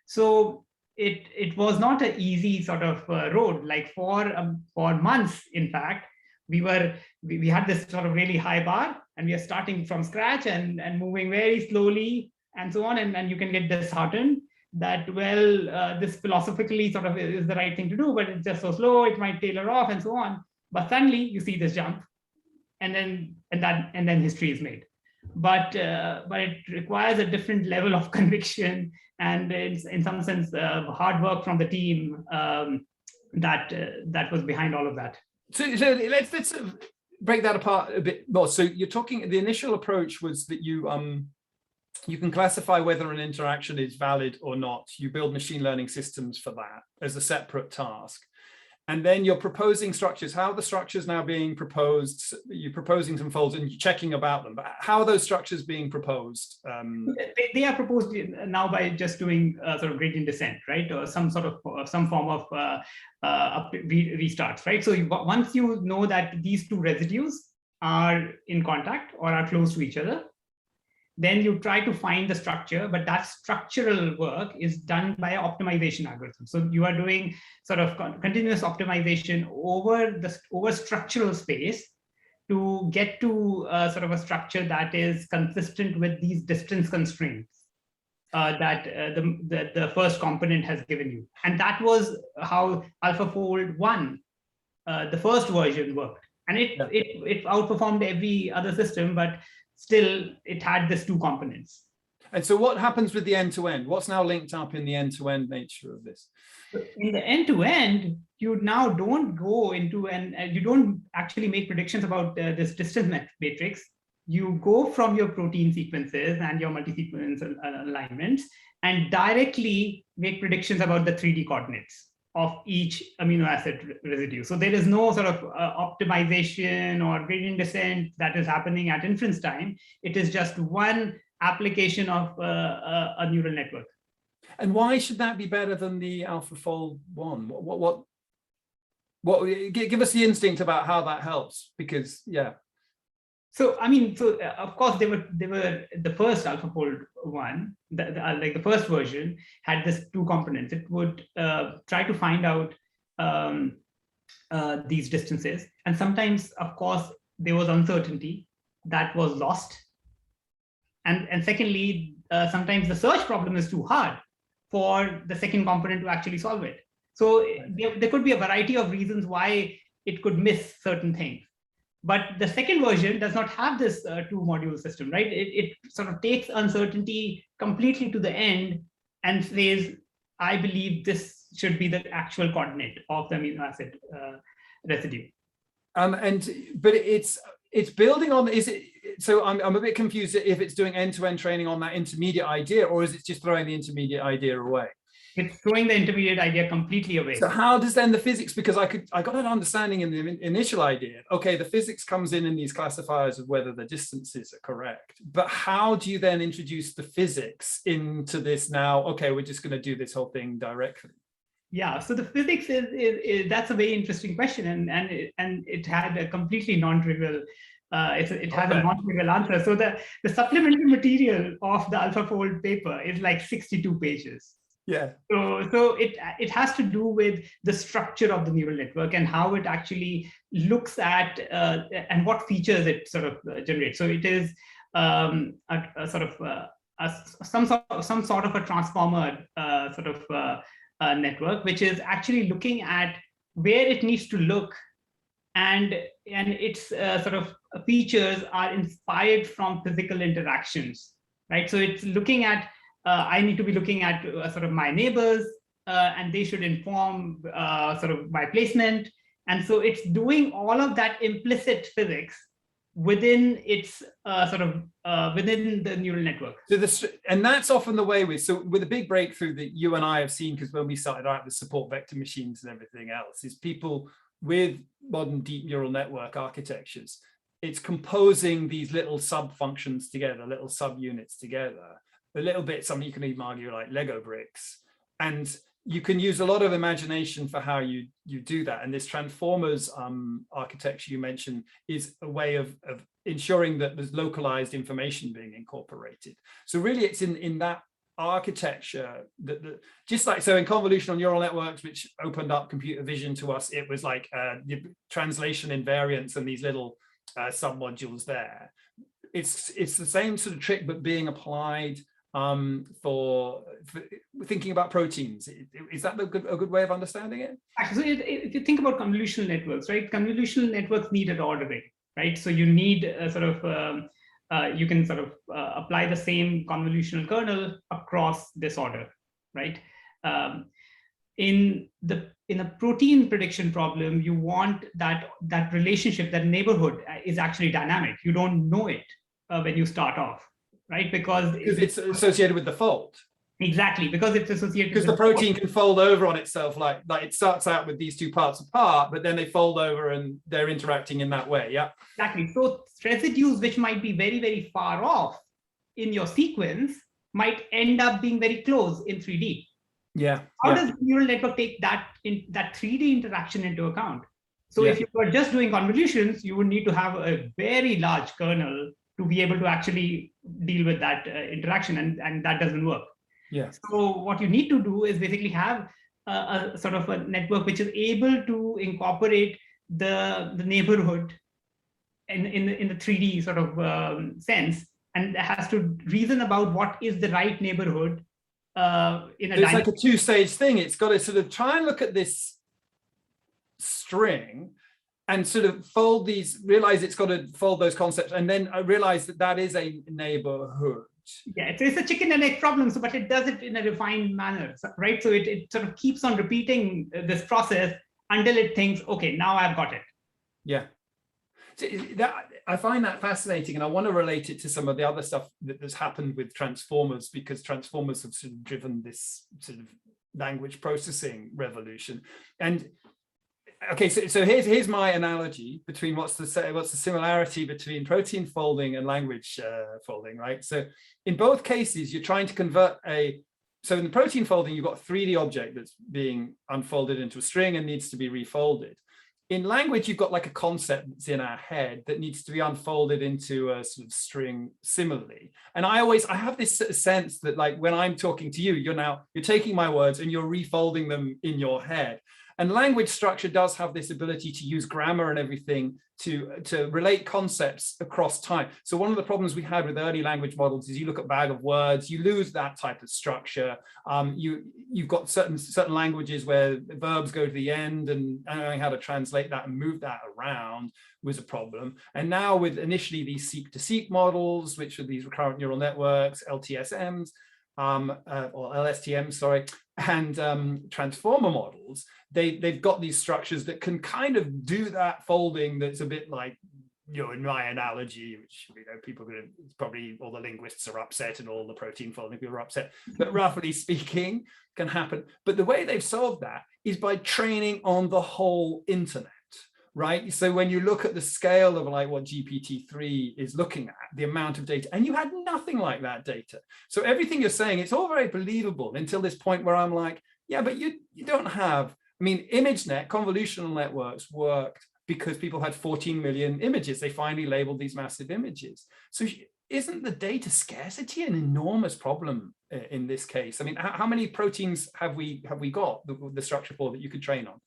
So it was not an easy sort of road. Like for months, in fact, we had this sort of really high bar, and we are starting from scratch and moving very slowly and so on, and you can get disheartened that, well, this philosophically sort of is the right thing to do, but it's just so slow, it might tailor off and so on. But suddenly you see this jump, and then history is made. But it requires a different level of conviction, and it's in some sense hard work from the team that was behind all of that. So let's break that apart a bit more. So you're talking, the initial approach was that you can classify whether an interaction is valid or not. You build machine learning systems for that as a separate task. And then you're proposing structures. How are the structures now being proposed? You're proposing some folds and you're checking about them. But how are those structures being proposed? They are proposed now by just doing sort of gradient descent, right? Or some form of restarts, right? So once you know that these two residues are in contact or are close to each other, then you try to find the structure, but that structural work is done by an optimization algorithm. So you are doing sort of continuous optimization over structural space to get to sort of a structure that is consistent with these distance constraints. the first component has given you. And that was how AlphaFold 1, the first version, worked. And it outperformed every other system, but still it had these 2 components. And so what happens with the end-to-end? What's now linked up in the end-to-end nature of this? In the end-to-end, you now don't go into you don't actually make predictions about this distance matrix. You go from your protein sequences and your multi-sequence alignments and directly make predictions about the 3D coordinates of each amino acid residue. So there is no sort of optimization or gradient descent that is happening at inference time. It is just one application of a neural network. And why should that be better than the AlphaFold 1? What give us the instinct about how that helps, because So of course they were the first AlphaFold 1, like the first version had this 2 components. It would try to find out these distances, and sometimes, of course, there was uncertainty that was lost. And secondly, sometimes the search problem is too hard for the second component to actually solve it. So there could be a variety of reasons why it could miss certain things. But the second version does not have this 2-module system, right? It sort of takes uncertainty completely to the end and says, I believe this should be the actual coordinate of the amino acid residue. But it's building on, is it? So I'm a bit confused if it's doing end-to-end training on that intermediate idea, or is it just throwing the intermediate idea away? It's throwing the intermediate idea completely away. So how does then the physics, because I got an understanding in the initial idea, okay, the physics comes in these classifiers of whether the distances are correct, but how do you then introduce the physics into this now? Okay, we're just going to do this whole thing directly. Yeah, so the physics is that's a very interesting question, and it had a completely non-trivial it has a non-trivial answer. So the supplementary material of the AlphaFold paper is like 62 pages. Yeah. So it has to do with the structure of the neural network and how it actually looks at and what features it sort of generates. So it is some sort of a transformer sort of network, which is actually looking at where it needs to look, and its sort of features are inspired from physical interactions, right? So it's looking at I need to be looking at sort of my neighbors, and they should inform sort of my placement. And so it's doing all of that implicit physics within its within the neural network. So and that's often the way with the big breakthrough that you and I have seen, because when we started out with support vector machines and everything else, is people with modern deep neural network architectures, it's composing these little sub functions together, little subunits together, a little bit, something you can even argue like Lego bricks. And you can use a lot of imagination for how you do that. And this transformers architecture you mentioned is a way of ensuring that there's localized information being incorporated. So really it's in that architecture that just like, so in convolutional neural networks, which opened up computer vision to us, it was like translation invariants and these little submodules there. It's the same sort of trick, but being applied for thinking about proteins. Is that a good way of understanding it? Actually, if you think about convolutional networks, right? Convolutional networks need an ordering, right? So you need a sort of, you can sort of apply the same convolutional kernel across this order, right? In a protein prediction problem, you want that relationship, that neighborhood is actually dynamic. You don't know it when you start off, right? Because it's associated with the fold. Exactly, because it's associated. Because the protein can fold over on itself, like it starts out with these two parts apart, but then they fold over and they're interacting in that way. Yeah. Exactly. So residues which might be very, very far off in your sequence might end up being very close in 3D. Yeah. How does the neural network take that 3D interaction into account? So if you were just doing convolutions, you would need to have a very large kernel to be able to actually deal with that interaction, and that doesn't work. Yeah. So what you need to do is basically have a sort of a network which is able to incorporate the neighborhood in the 3D sort of sense, and has to reason about what is the right neighborhood in a It's like a two-stage thing. It's got to sort of try and look at this string and sort of fold these, realize it's got to fold those concepts, and then realize that that is a neighborhood. Yeah, it's a chicken and egg problem, so, but it does it in a refined manner, right? So it sort of keeps on repeating this process until it thinks, okay, now I've got it. Yeah. So I find that fascinating, and I want to relate it to some of the other stuff that's happened with transformers, because transformers have sort of driven this sort of language processing revolution. And okay, so here's my analogy between what's the similarity between protein folding and language folding, right? So in both cases, you're trying to convert so in the protein folding, you've got a 3D object that's being unfolded into a string and needs to be refolded. In language, you've got like a concept that's in our head that needs to be unfolded into a sort of string similarly. And I have this sense that, like, when I'm talking to you, you're taking my words and you're refolding them in your head. And language structure does have this ability to use grammar and everything to relate concepts across time. So one of the problems we had with early language models is you look at bag of words, you lose that type of structure. You've got certain languages where verbs go to the end, and knowing how to translate that and move that around was a problem. And now with initially these seek-to-seek models, which are these recurrent neural networks, LTSMs, or LSTM, sorry, and transformer models, they've got these structures that can kind of do that folding that's a bit like, in my analogy, which people are going to, probably all the linguists are upset and all the protein folding people are upset, but roughly speaking can happen. But the way they've solved that is by training on the whole internet. Right. So when you look at the scale of like what GPT-3 is looking at, the amount of data, and you had nothing like that data. So everything you're saying, it's all very believable until this point where I'm like, yeah, but you don't have, ImageNet, convolutional networks worked because people had 14 million images. They finally labeled these massive images. So isn't the data scarcity an enormous problem in this case? How many proteins have we got the structure for that you could train on?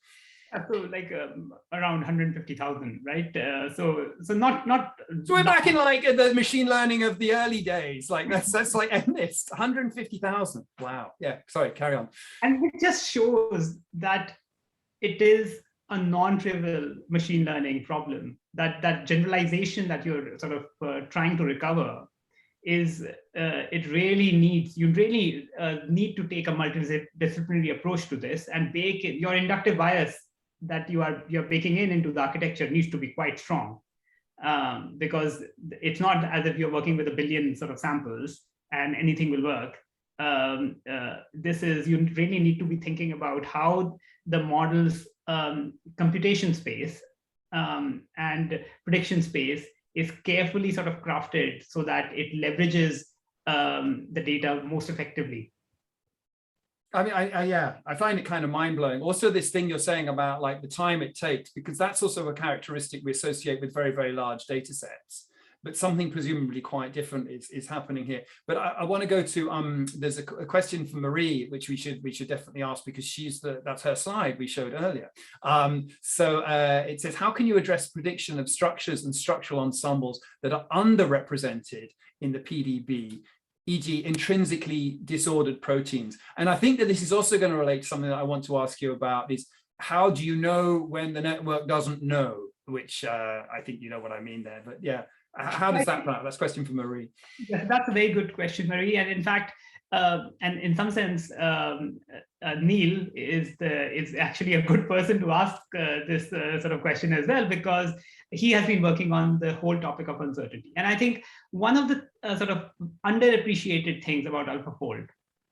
So like around 150,000, right? So not. So we're back in like the machine learning of the early days. Like that's like MNIST, 150,000. Wow. Yeah. Sorry. Carry on. And it just shows that it is a non-trivial machine learning problem. That generalization that you're sort of trying to recover is you really need to take a multidisciplinary approach to this and bake in your inductive bias that you're baking into the architecture needs to be quite strong, because it's not as if you're working with a billion sort of samples and anything will work. You really need to be thinking about how the model's computation space and prediction space is carefully sort of crafted so that it leverages the data most effectively. I find it kind of mind-blowing. Also, this thing you're saying about like the time it takes, because that's also a characteristic we associate with very, very large data sets. But something presumably quite different is happening here. But I want to go to there's a question from Marie, which we should definitely ask, because that's her slide we showed earlier. It says, how can you address prediction of structures and structural ensembles that are underrepresented in the PDB, e.g. intrinsically disordered proteins? And I think that this is also going to relate to something that I want to ask you about, is how do you know when the network doesn't know, which I think you know what I mean there, but yeah. How does that play? That's a question from Marie. That's a very good question, Marie. And in fact, and in some sense, Neil is actually a good person to ask this sort of question as well, because he has been working on the whole topic of uncertainty. And I think one of the sort of underappreciated things about AlphaFold,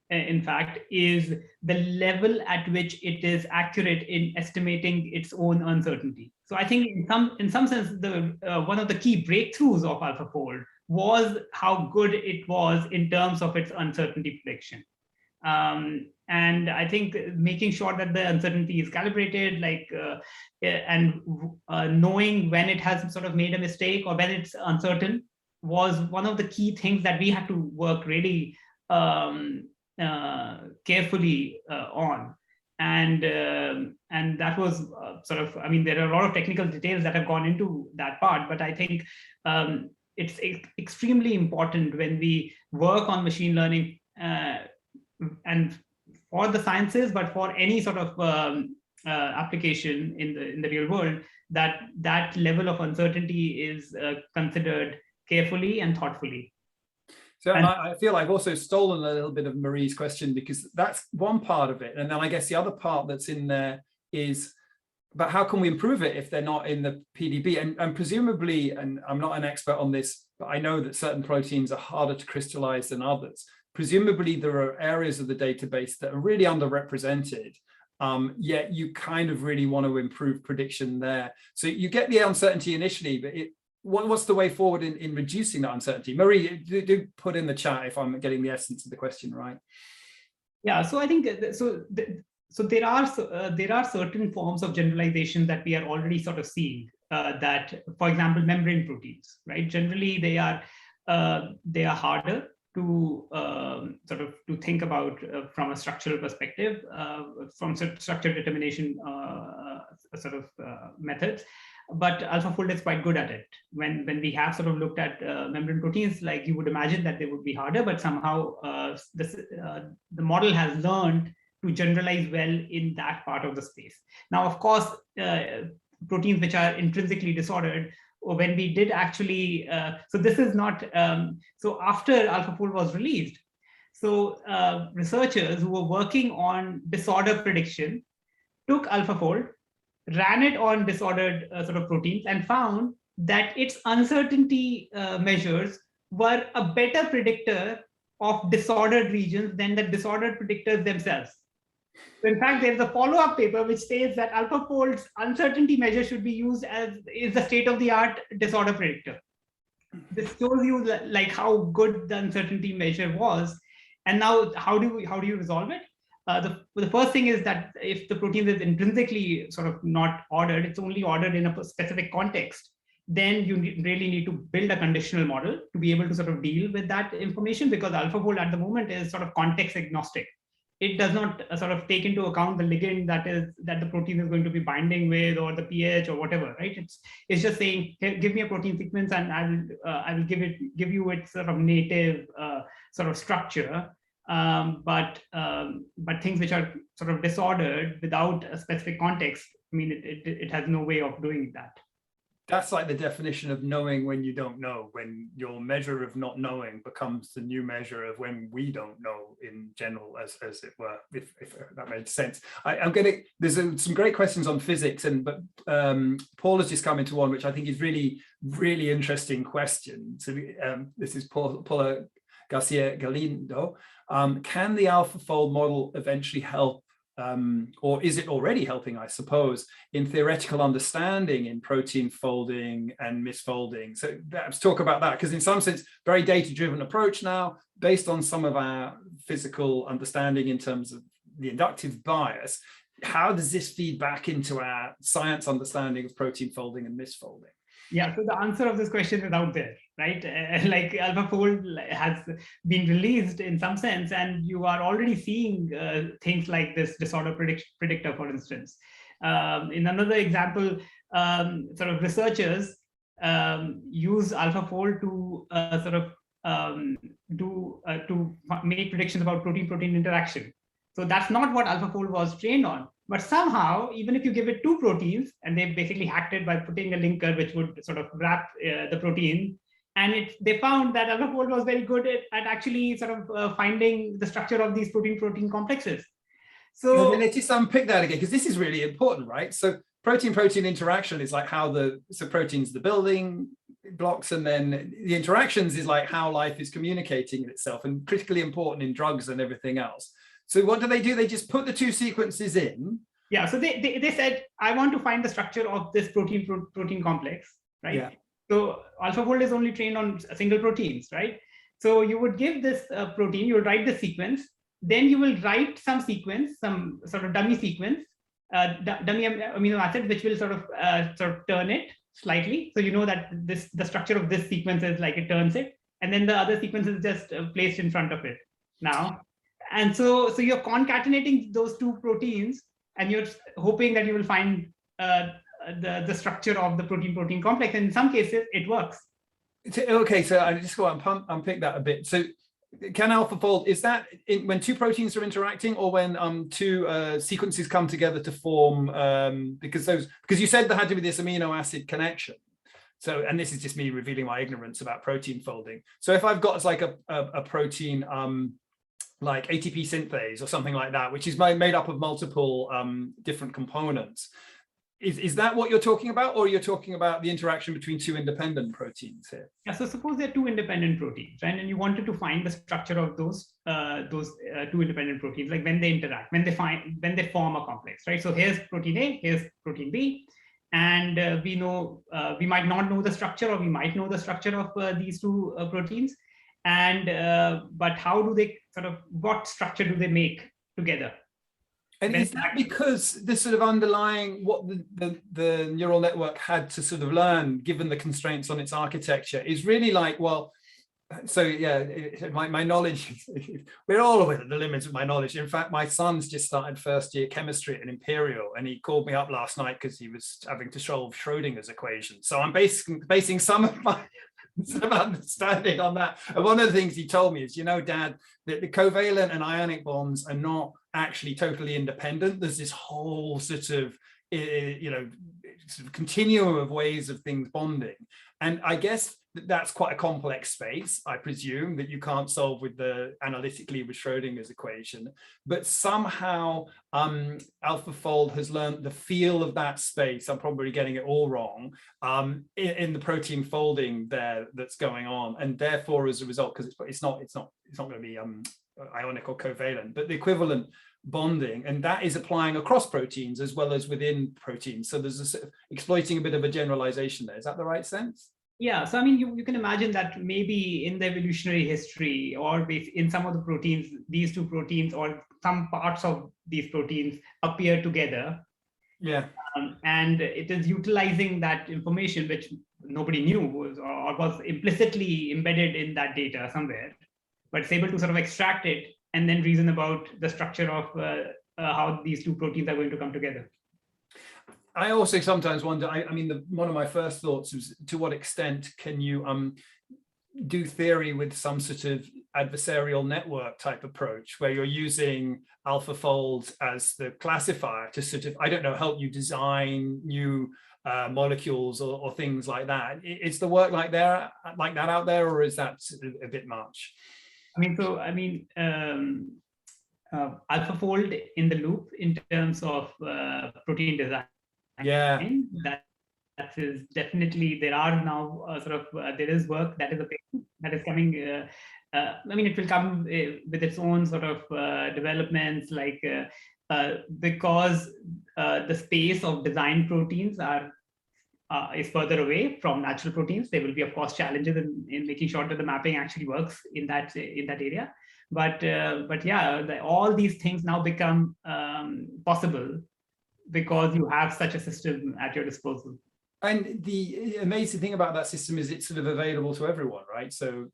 in fact, is the level at which it is accurate in estimating its own uncertainty. So I think in some sense, one of the key breakthroughs of AlphaFold was how good it was in terms of its uncertainty prediction. And I think making sure that the uncertainty is calibrated, and knowing when it has sort of made a mistake or when it's uncertain, was one of the key things that we had to work really carefully on. And that was there are a lot of technical details that have gone into that part, but I think extremely important when we work on machine learning and for the sciences, but for any sort of application in the real world, that level of uncertainty is considered carefully and thoughtfully. So I feel I've also stolen a little bit of Marie's question, because that's one part of it. And then I guess the other part that's in there is, but how can we improve it if they're not in the PDB? And presumably, and I'm not an expert on this, but I know that certain proteins are harder to crystallize than others. Presumably there are areas of the database that are really underrepresented, yet you kind of really want to improve prediction there. So you get the uncertainty initially, but what's the way forward in reducing that uncertainty? Marie, do put in the chat if I'm getting the essence of the question right. Yeah, so I think so there are certain forms of generalization that we are already sort of seeing, that, for example, membrane proteins, right? Generally, they are harder to to think about from a structural perspective, from structure determination methods. But AlphaFold is quite good at it. When we have sort of looked at membrane proteins, like you would imagine that they would be harder, but somehow the model has learned to generalize well in that part of the space. Now, of course, proteins which are intrinsically disordered, when we did actually, so this is not, so after AlphaFold was released, so researchers who were working on disorder prediction took AlphaFold, ran it on disordered proteins, and found that its uncertainty measures were a better predictor of disordered regions than the disordered predictors themselves. So in fact, there's a follow-up paper which says that AlphaFold's uncertainty measure should be used as is the state-of-the-art disorder predictor. This shows you like how good the uncertainty measure was. And now, how do you resolve it? The first thing is that if the protein is intrinsically sort of not ordered, it's only ordered in a specific context, then you really need to build a conditional model to be able to sort of deal with that information, because AlphaFold at the moment is sort of context agnostic. It does not sort of take into account the ligand that the protein is going to be binding with, or the pH or whatever, right? It's just saying, hey, give me a protein sequence and I will give you its sort of native sort of structure. But things which are sort of disordered without a specific context, I mean, it has no way of doing that. That's like the definition of knowing when you don't know, when your measure of not knowing becomes the new measure of when we don't know in general, as it were, if that made sense. There's some great questions on physics, but Paul has just come into one, which I think is really, really interesting question. So this is Paula Garcia Galindo. Can the AlphaFold model eventually help, or is it already helping, I suppose, in theoretical understanding in protein folding and misfolding? So let's talk about that, because in some sense, very data-driven approach now, based on some of our physical understanding in terms of the inductive bias. How does this feed back into our science understanding of protein folding and misfolding? Yeah, so the answer of this question is out there, right? Like AlphaFold has been released in some sense, and you are already seeing things like this disorder predictor, for instance. In another example, sort of researchers use AlphaFold to to make predictions about protein-protein interaction. So that's not what AlphaFold was trained on. But somehow, even if you give it two proteins, and they basically hacked it by putting a linker which would sort of wrap the protein, and they found that AlphaFold was very good at actually sort of finding the structure of these protein-protein complexes. So let's just unpick that again, because this is really important, right? So protein-protein interaction is like how protein's the building blocks, and then the interactions is like how life is communicating in itself, and critically important in drugs and everything else. So what do? They just put the two sequences in. Yeah, so they said, I want to find the structure of this protein complex, right? Yeah. So AlphaFold is only trained on single proteins, right? So you would give this protein, you would write the sequence, then you will write some sequence, some sort of dummy sequence, dummy amino acid, which will sort of turn it slightly. So you know that the structure of this sequence is like it turns it, and then the other sequence is just placed in front of it now. And so you're concatenating those two proteins, and you're hoping that you will find the structure of the protein-protein complex. And in some cases, it works. Okay, so I just want to unpick that a bit. So can AlphaFold, is that when two proteins are interacting, or when two sequences come together to form, because you said there had to be this amino acid connection. So, and this is just me revealing my ignorance about protein folding. So if I've got like a protein like ATP synthase or something like that, which is made up of multiple different components, is that what you're talking about, or you're talking about the interaction between two independent proteins here? Yeah, so suppose there are two independent proteins, right? And you wanted to find the structure of those two independent proteins, like when they interact, when they form a complex, right? So here's protein A, here's protein B, and we know we might not know the structure, or we might know the structure of these two proteins, and but how do they what structure do they make together? And is that because the sort of underlying what the neural network had to sort of learn, given the constraints on its architecture, is really like, well, so yeah, my knowledge, we're all within the limits of my knowledge. In fact, my son's just started first year chemistry at Imperial, and he called me up last night because he was having to solve Schrodinger's equation. So I'm basing some of my sort of understanding on that. And one of the things he told me is, Dad, that the covalent and ionic bonds are not actually totally independent. There's this whole sort of continuum of ways of things bonding. And I guess that's quite a complex space, I presume, that you can't solve analytically with Schrodinger's equation. But somehow AlphaFold has learned the feel of that space. I'm probably getting it all wrong, in the protein folding there that's going on, and therefore, as a result, because it's not going to be ionic or covalent, but the equivalent bonding, and that is applying across proteins as well as within proteins. So there's a sort of exploiting a bit of a generalization there. Is that the right sense? Yeah, so I mean, you can imagine that maybe in the evolutionary history, or in some of the proteins, these two proteins or some parts of these proteins appear together. Yeah. And it is utilizing that information, which nobody knew was implicitly embedded in that data somewhere, but it's able to sort of extract it and then reason about the structure of how these two proteins are going to come together. I also sometimes wonder, I mean, one of my first thoughts was, to what extent can you do theory with some sort of adversarial network type approach, where you're using AlphaFold as the classifier to sort of, I don't know, help you design new molecules or things like that? Is the work like that out there, or is that a bit much? AlphaFold in the loop in terms of protein design. Yeah, that is definitely, there are now there is work that is coming. It will come with its own sort of developments, like because the space of design proteins is further away from natural proteins. There will be, of course, challenges in making sure that the mapping actually works in that area. But yeah, all these things now become possible because you have such a system at your disposal. And the amazing thing about that system is it's sort of available to everyone, right? So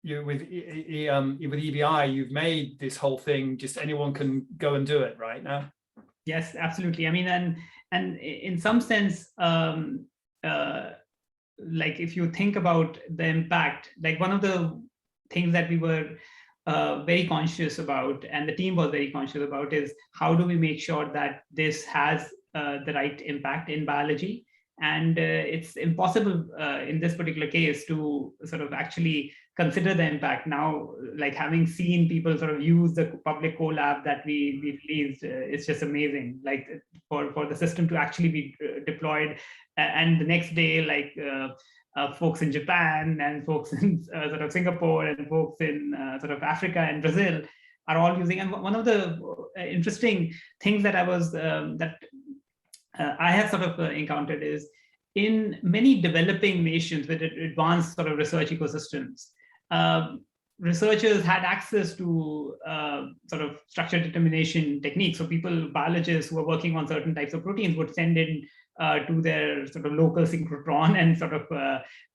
with EBI, you've made this whole thing, just anyone can go and do it right now. Yes, absolutely. I mean, and in some sense, like if you think about the impact, like one of the things that we were very conscious about, and the team was very conscious about, is how do we make sure that this has the right impact in biology. And it's impossible in this particular case to sort of actually consider the impact now. Like, having seen people sort of use the public collab that we released, it's just amazing. Like, for the system to actually be deployed, and the next day, like folks in Japan and folks in sort of Singapore and folks in sort of Africa and Brazil are all using. And one of the interesting things that I have sort of encountered is, in many developing nations with advanced sort of research ecosystems, researchers had access to sort of structure determination techniques. So biologists who are working on certain types of proteins would send in to their sort of local synchrotron and sort of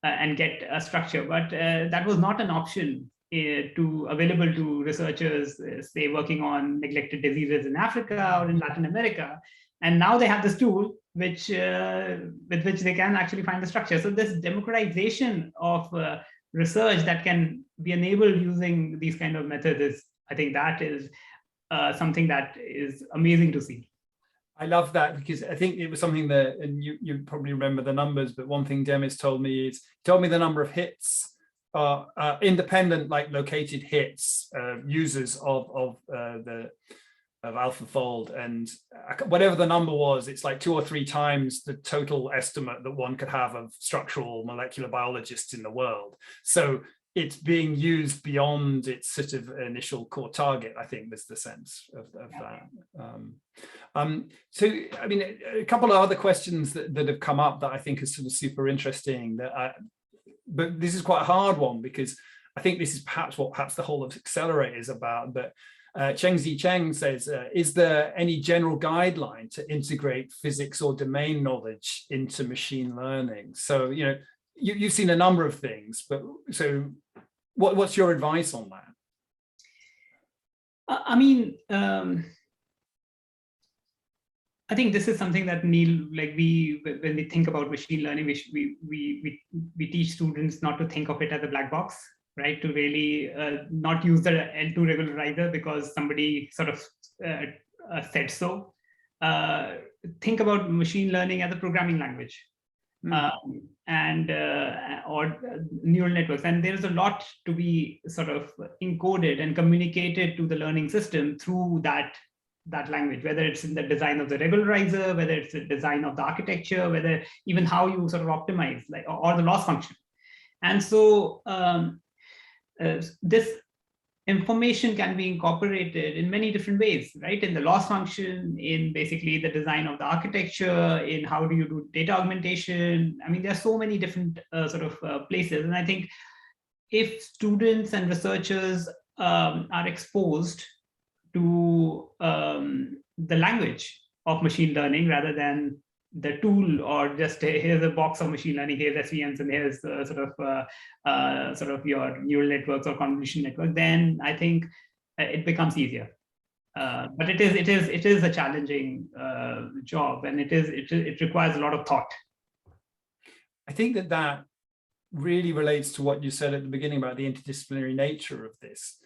and get a structure. But that was not an option available to researchers, say, working on neglected diseases in Africa or in Latin America. And now they have this tool which with which they can actually find the structure. So this democratization of research that can be enabled using these kind of methods is, I think, that is something that is amazing to see. I love that, because I think it was something that, and you probably remember the numbers, but one thing Demis told me is, the number of hits, independent, like located hits, users of AlphaFold, and whatever the number was, it's like 2 or 3 times the total estimate that one could have of structural molecular biologists in the world. So it's being used beyond its sort of initial core target, I think was the sense of that. So, I mean, a couple of other questions that have come up that I think is sort of super interesting, but this is quite a hard one, because I think this is perhaps what the whole of Accelerate is about. But Chengzi Cheng says, is there any general guideline to integrate physics or domain knowledge into machine learning? So, you know, you've seen a number of things, but so what's your advice on that? I mean, I think this is something that, Neil, like when we think about machine learning, we teach students not to think of it as a black box, right? To really not use the L2 regularizer because somebody sort of said so. Think about machine learning as a programming language. Or neural networks, and there's a lot to be sort of encoded and communicated to the learning system through that language, whether it's in the design of the regularizer, whether it's the design of the architecture, whether even how you sort of optimize, like, or the loss function. And so this information can be incorporated in many different ways, right? In the loss function, in basically the design of the architecture, in how do you do data augmentation. I mean, there are so many different places. And I think if students and researchers are exposed to the language of machine learning rather than the tool, or just here's a box of machine learning, here's SVMs, and here's sort of your neural networks or convolution network, then I think it becomes easier. But it is a challenging job, and it requires a lot of thought. I think that really relates to what you said at the beginning about the interdisciplinary nature of this,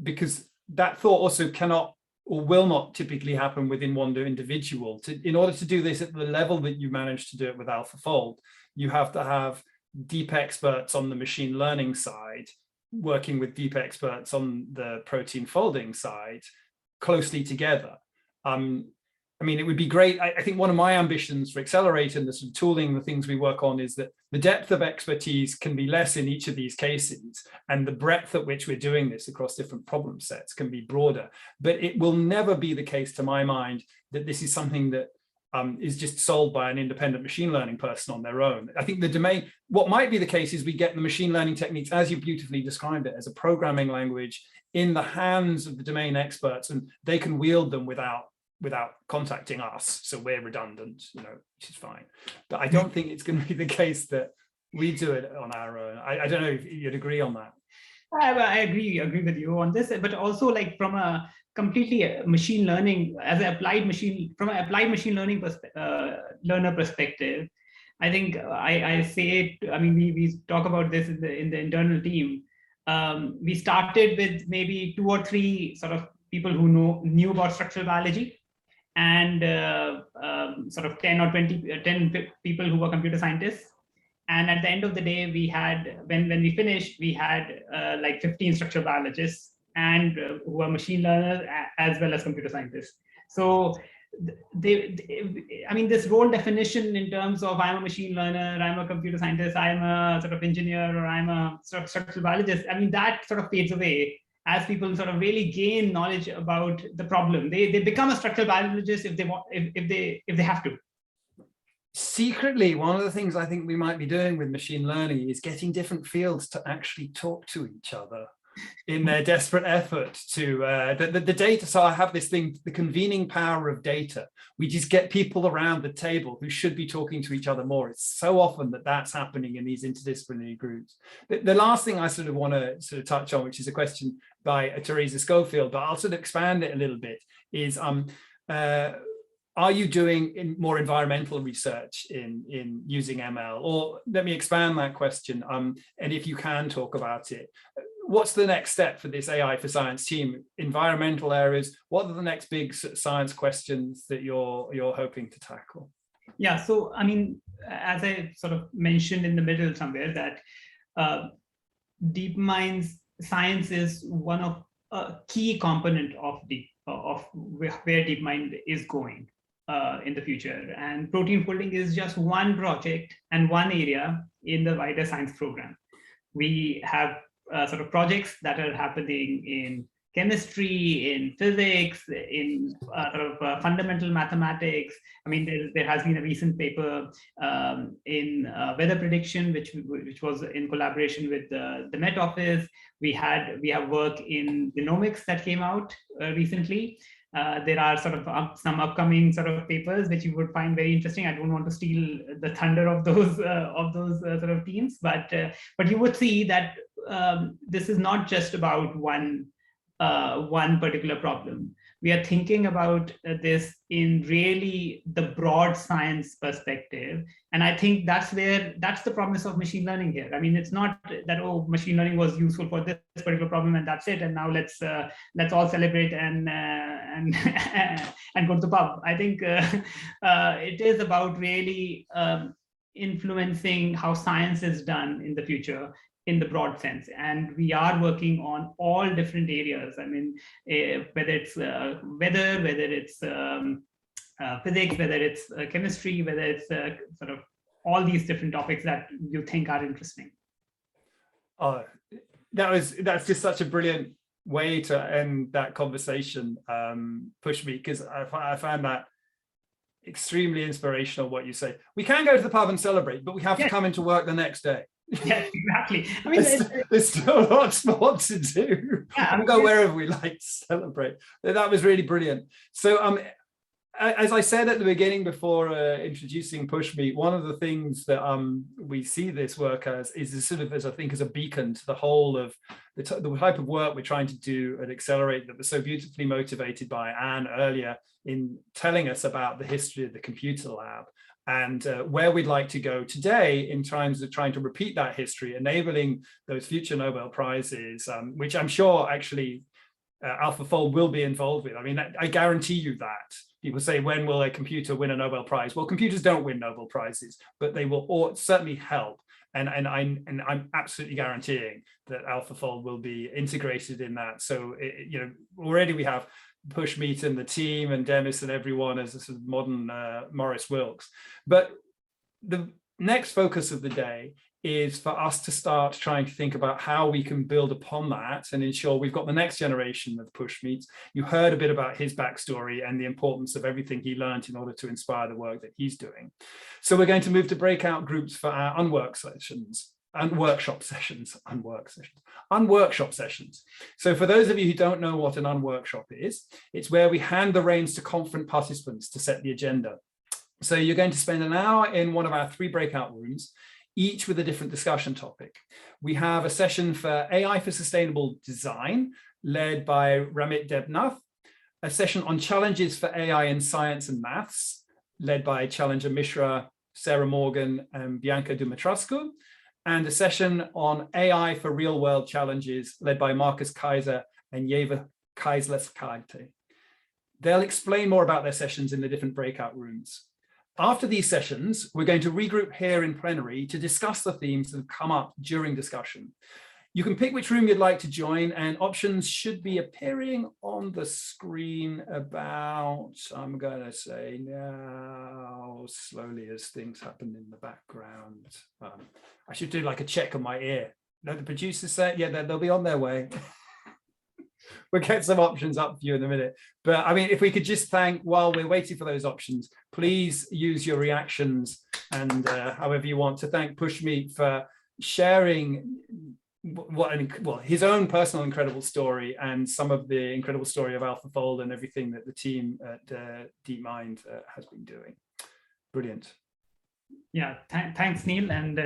because that thought also cannot or will not typically happen within one individual. In order to do this at the level that you managed to do it with AlphaFold, you have to have deep experts on the machine learning side working with deep experts on the protein folding side closely together. I mean, it would be great. I think one of my ambitions for Accelerate and the sort of tooling, the things we work on, is that the depth of expertise can be less in each of these cases, and the breadth at which we're doing this across different problem sets can be broader. But it will never be the case, to my mind, that this is something that is just solved by an independent machine learning person on their own. I think the domain, what might be the case is we get the machine learning techniques, as you beautifully described it, as a programming language in the hands of the domain experts, and they can wield them without contacting us, so we're redundant, you know, which is fine. But I don't think it's going to be the case that we do it on our own. I don't know if you'd agree on that. I agree with you on this, but also, like, from a completely machine learning as an applied machine learning learner perspective, I think I say it. I mean, we talk about this in the internal team. We started with maybe 2 or 3 sort of people who knew about structural biology, and sort of 10 people who were computer scientists. And at the end of the day, we had, when we finished, we had like 15 structural biologists and who are machine learners as well as computer scientists. So I mean, this role definition in terms of I'm a machine learner, I'm a computer scientist, I'm a sort of engineer, or I'm a sort of structural biologist, I mean, that sort of fades away as people sort of really gain knowledge about the problem. They become a structural biologist if they have to. Secretly, one of the things I think we might be doing with machine learning is getting different fields to actually talk to each other in their desperate effort to the data. So I have this thing, the convening power of data. We just get people around the table who should be talking to each other more. It's so often that's happening in these interdisciplinary groups. The last thing I sort of want to sort of touch on, which is a question by Teresa Schofield, but I'll sort of expand it a little bit, is are you doing more environmental research in using ML? Or let me expand that question. And if you can talk about it, what's the next step for this AI for Science team? Environmental areas, what are the next big science questions that you're hoping to tackle? Yeah, so I mean, as I sort of mentioned in the middle somewhere, that DeepMind's science is one of a key component of where DeepMind is going in the future. And protein folding is just one project and one area in the wider science program. We have sort of projects that are happening in chemistry, in physics, in fundamental mathematics. I mean, there has been a recent paper in weather prediction, which was in collaboration with the Met Office. We have work in genomics that came out recently. There are sort of some upcoming sort of papers which you would find very interesting. I don't want to steal the thunder of those sort of teams, but you would see that this is not just about one particular problem. We are thinking about this in really the broad science perspective. And I think that's the promise of machine learning here. I mean, it's not that, oh, machine learning was useful for this particular problem and that's it. And now let's all celebrate and go to the pub. I think it is about really influencing how science is done in the future, in the broad sense. And we are working on all different areas. I mean, whether it's weather, whether it's physics, whether it's chemistry, whether it's sort of all these different topics that you think are interesting. That's just such a brilliant way to end that conversation, Pushmeet, because I found that extremely inspirational what you say. We can go to the pub and celebrate, but we have to come into work the next day. Yeah, exactly. I mean, there's still lots more to do. Yeah, we'll go wherever we like to celebrate. That was really brilliant. So as I said at the beginning before introducing Pushmeet, one of the things that we see this work as is sort of, as I think, as a beacon to the whole of the type of work we're trying to do at Accelerate, that was so beautifully motivated by Anne earlier in telling us about the history of the computer lab and where we'd like to go today in terms of trying to repeat that history, enabling those future Nobel Prizes, which I'm sure actually AlphaFold will be involved with. I mean, I guarantee you that. People say, when will a computer win a Nobel Prize? Well, computers don't win Nobel Prizes, but they will certainly help. And I'm absolutely guaranteeing that AlphaFold will be integrated in that. So, already we have Pushmeet and the team and Demis and everyone as a sort of modern Maurice Wilks. But the next focus of the day is for us to start trying to think about how we can build upon that and ensure we've got the next generation of Pushmeet. You heard a bit about his backstory and the importance of everything he learned in order to inspire the work that he's doing. So we're going to move to breakout groups for our unworkshop sessions. So for those of you who don't know what an unworkshop is, it's where we hand the reins to conference participants to set the agenda. So you're going to spend an hour in one of our 3 breakout rooms, each with a different discussion topic. We have a session for AI for Sustainable Design, led by Ramit Debnath, a session on challenges for AI in science and maths, led by Challenger Mishra, Sarah Morgan, and Bianca Dumitrascu, and a session on AI for real-world challenges, led by Marcus Kaiser and Yeva Kaisleskarte. They'll explain more about their sessions in the different breakout rooms. After these sessions, we're going to regroup here in plenary to discuss the themes that have come up during discussion. You can pick which room you'd like to join, and options should be appearing on the screen about, I'm going to say now, slowly as things happen in the background. I should do like a check on my ear. No, the producers say, yeah, they'll be on their way. We'll get some options up for you in a minute. But I mean, if we could just thank, while we're waiting for those options, please use your reactions and however you want to thank Pushmeet for sharing his own personal incredible story and some of the incredible story of AlphaFold and everything that the team at DeepMind has been doing. Brilliant. Yeah, thanks, Neil, and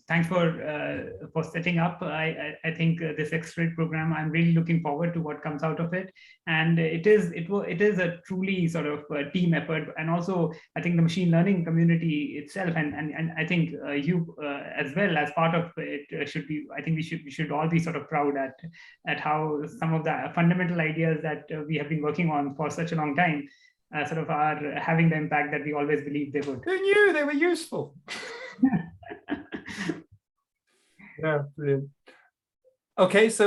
thanks for setting up. I think this Accelerate program. I'm really looking forward to what comes out of it, and it is a truly sort of team effort, and also I think the machine learning community itself, and I think you as well as part of it should be. I think we should all be sort of proud at how some of the fundamental ideas that we have been working on for such a long time sort of are having the impact that we always believed they would. Who knew they were useful? Yeah, brilliant. Okay, so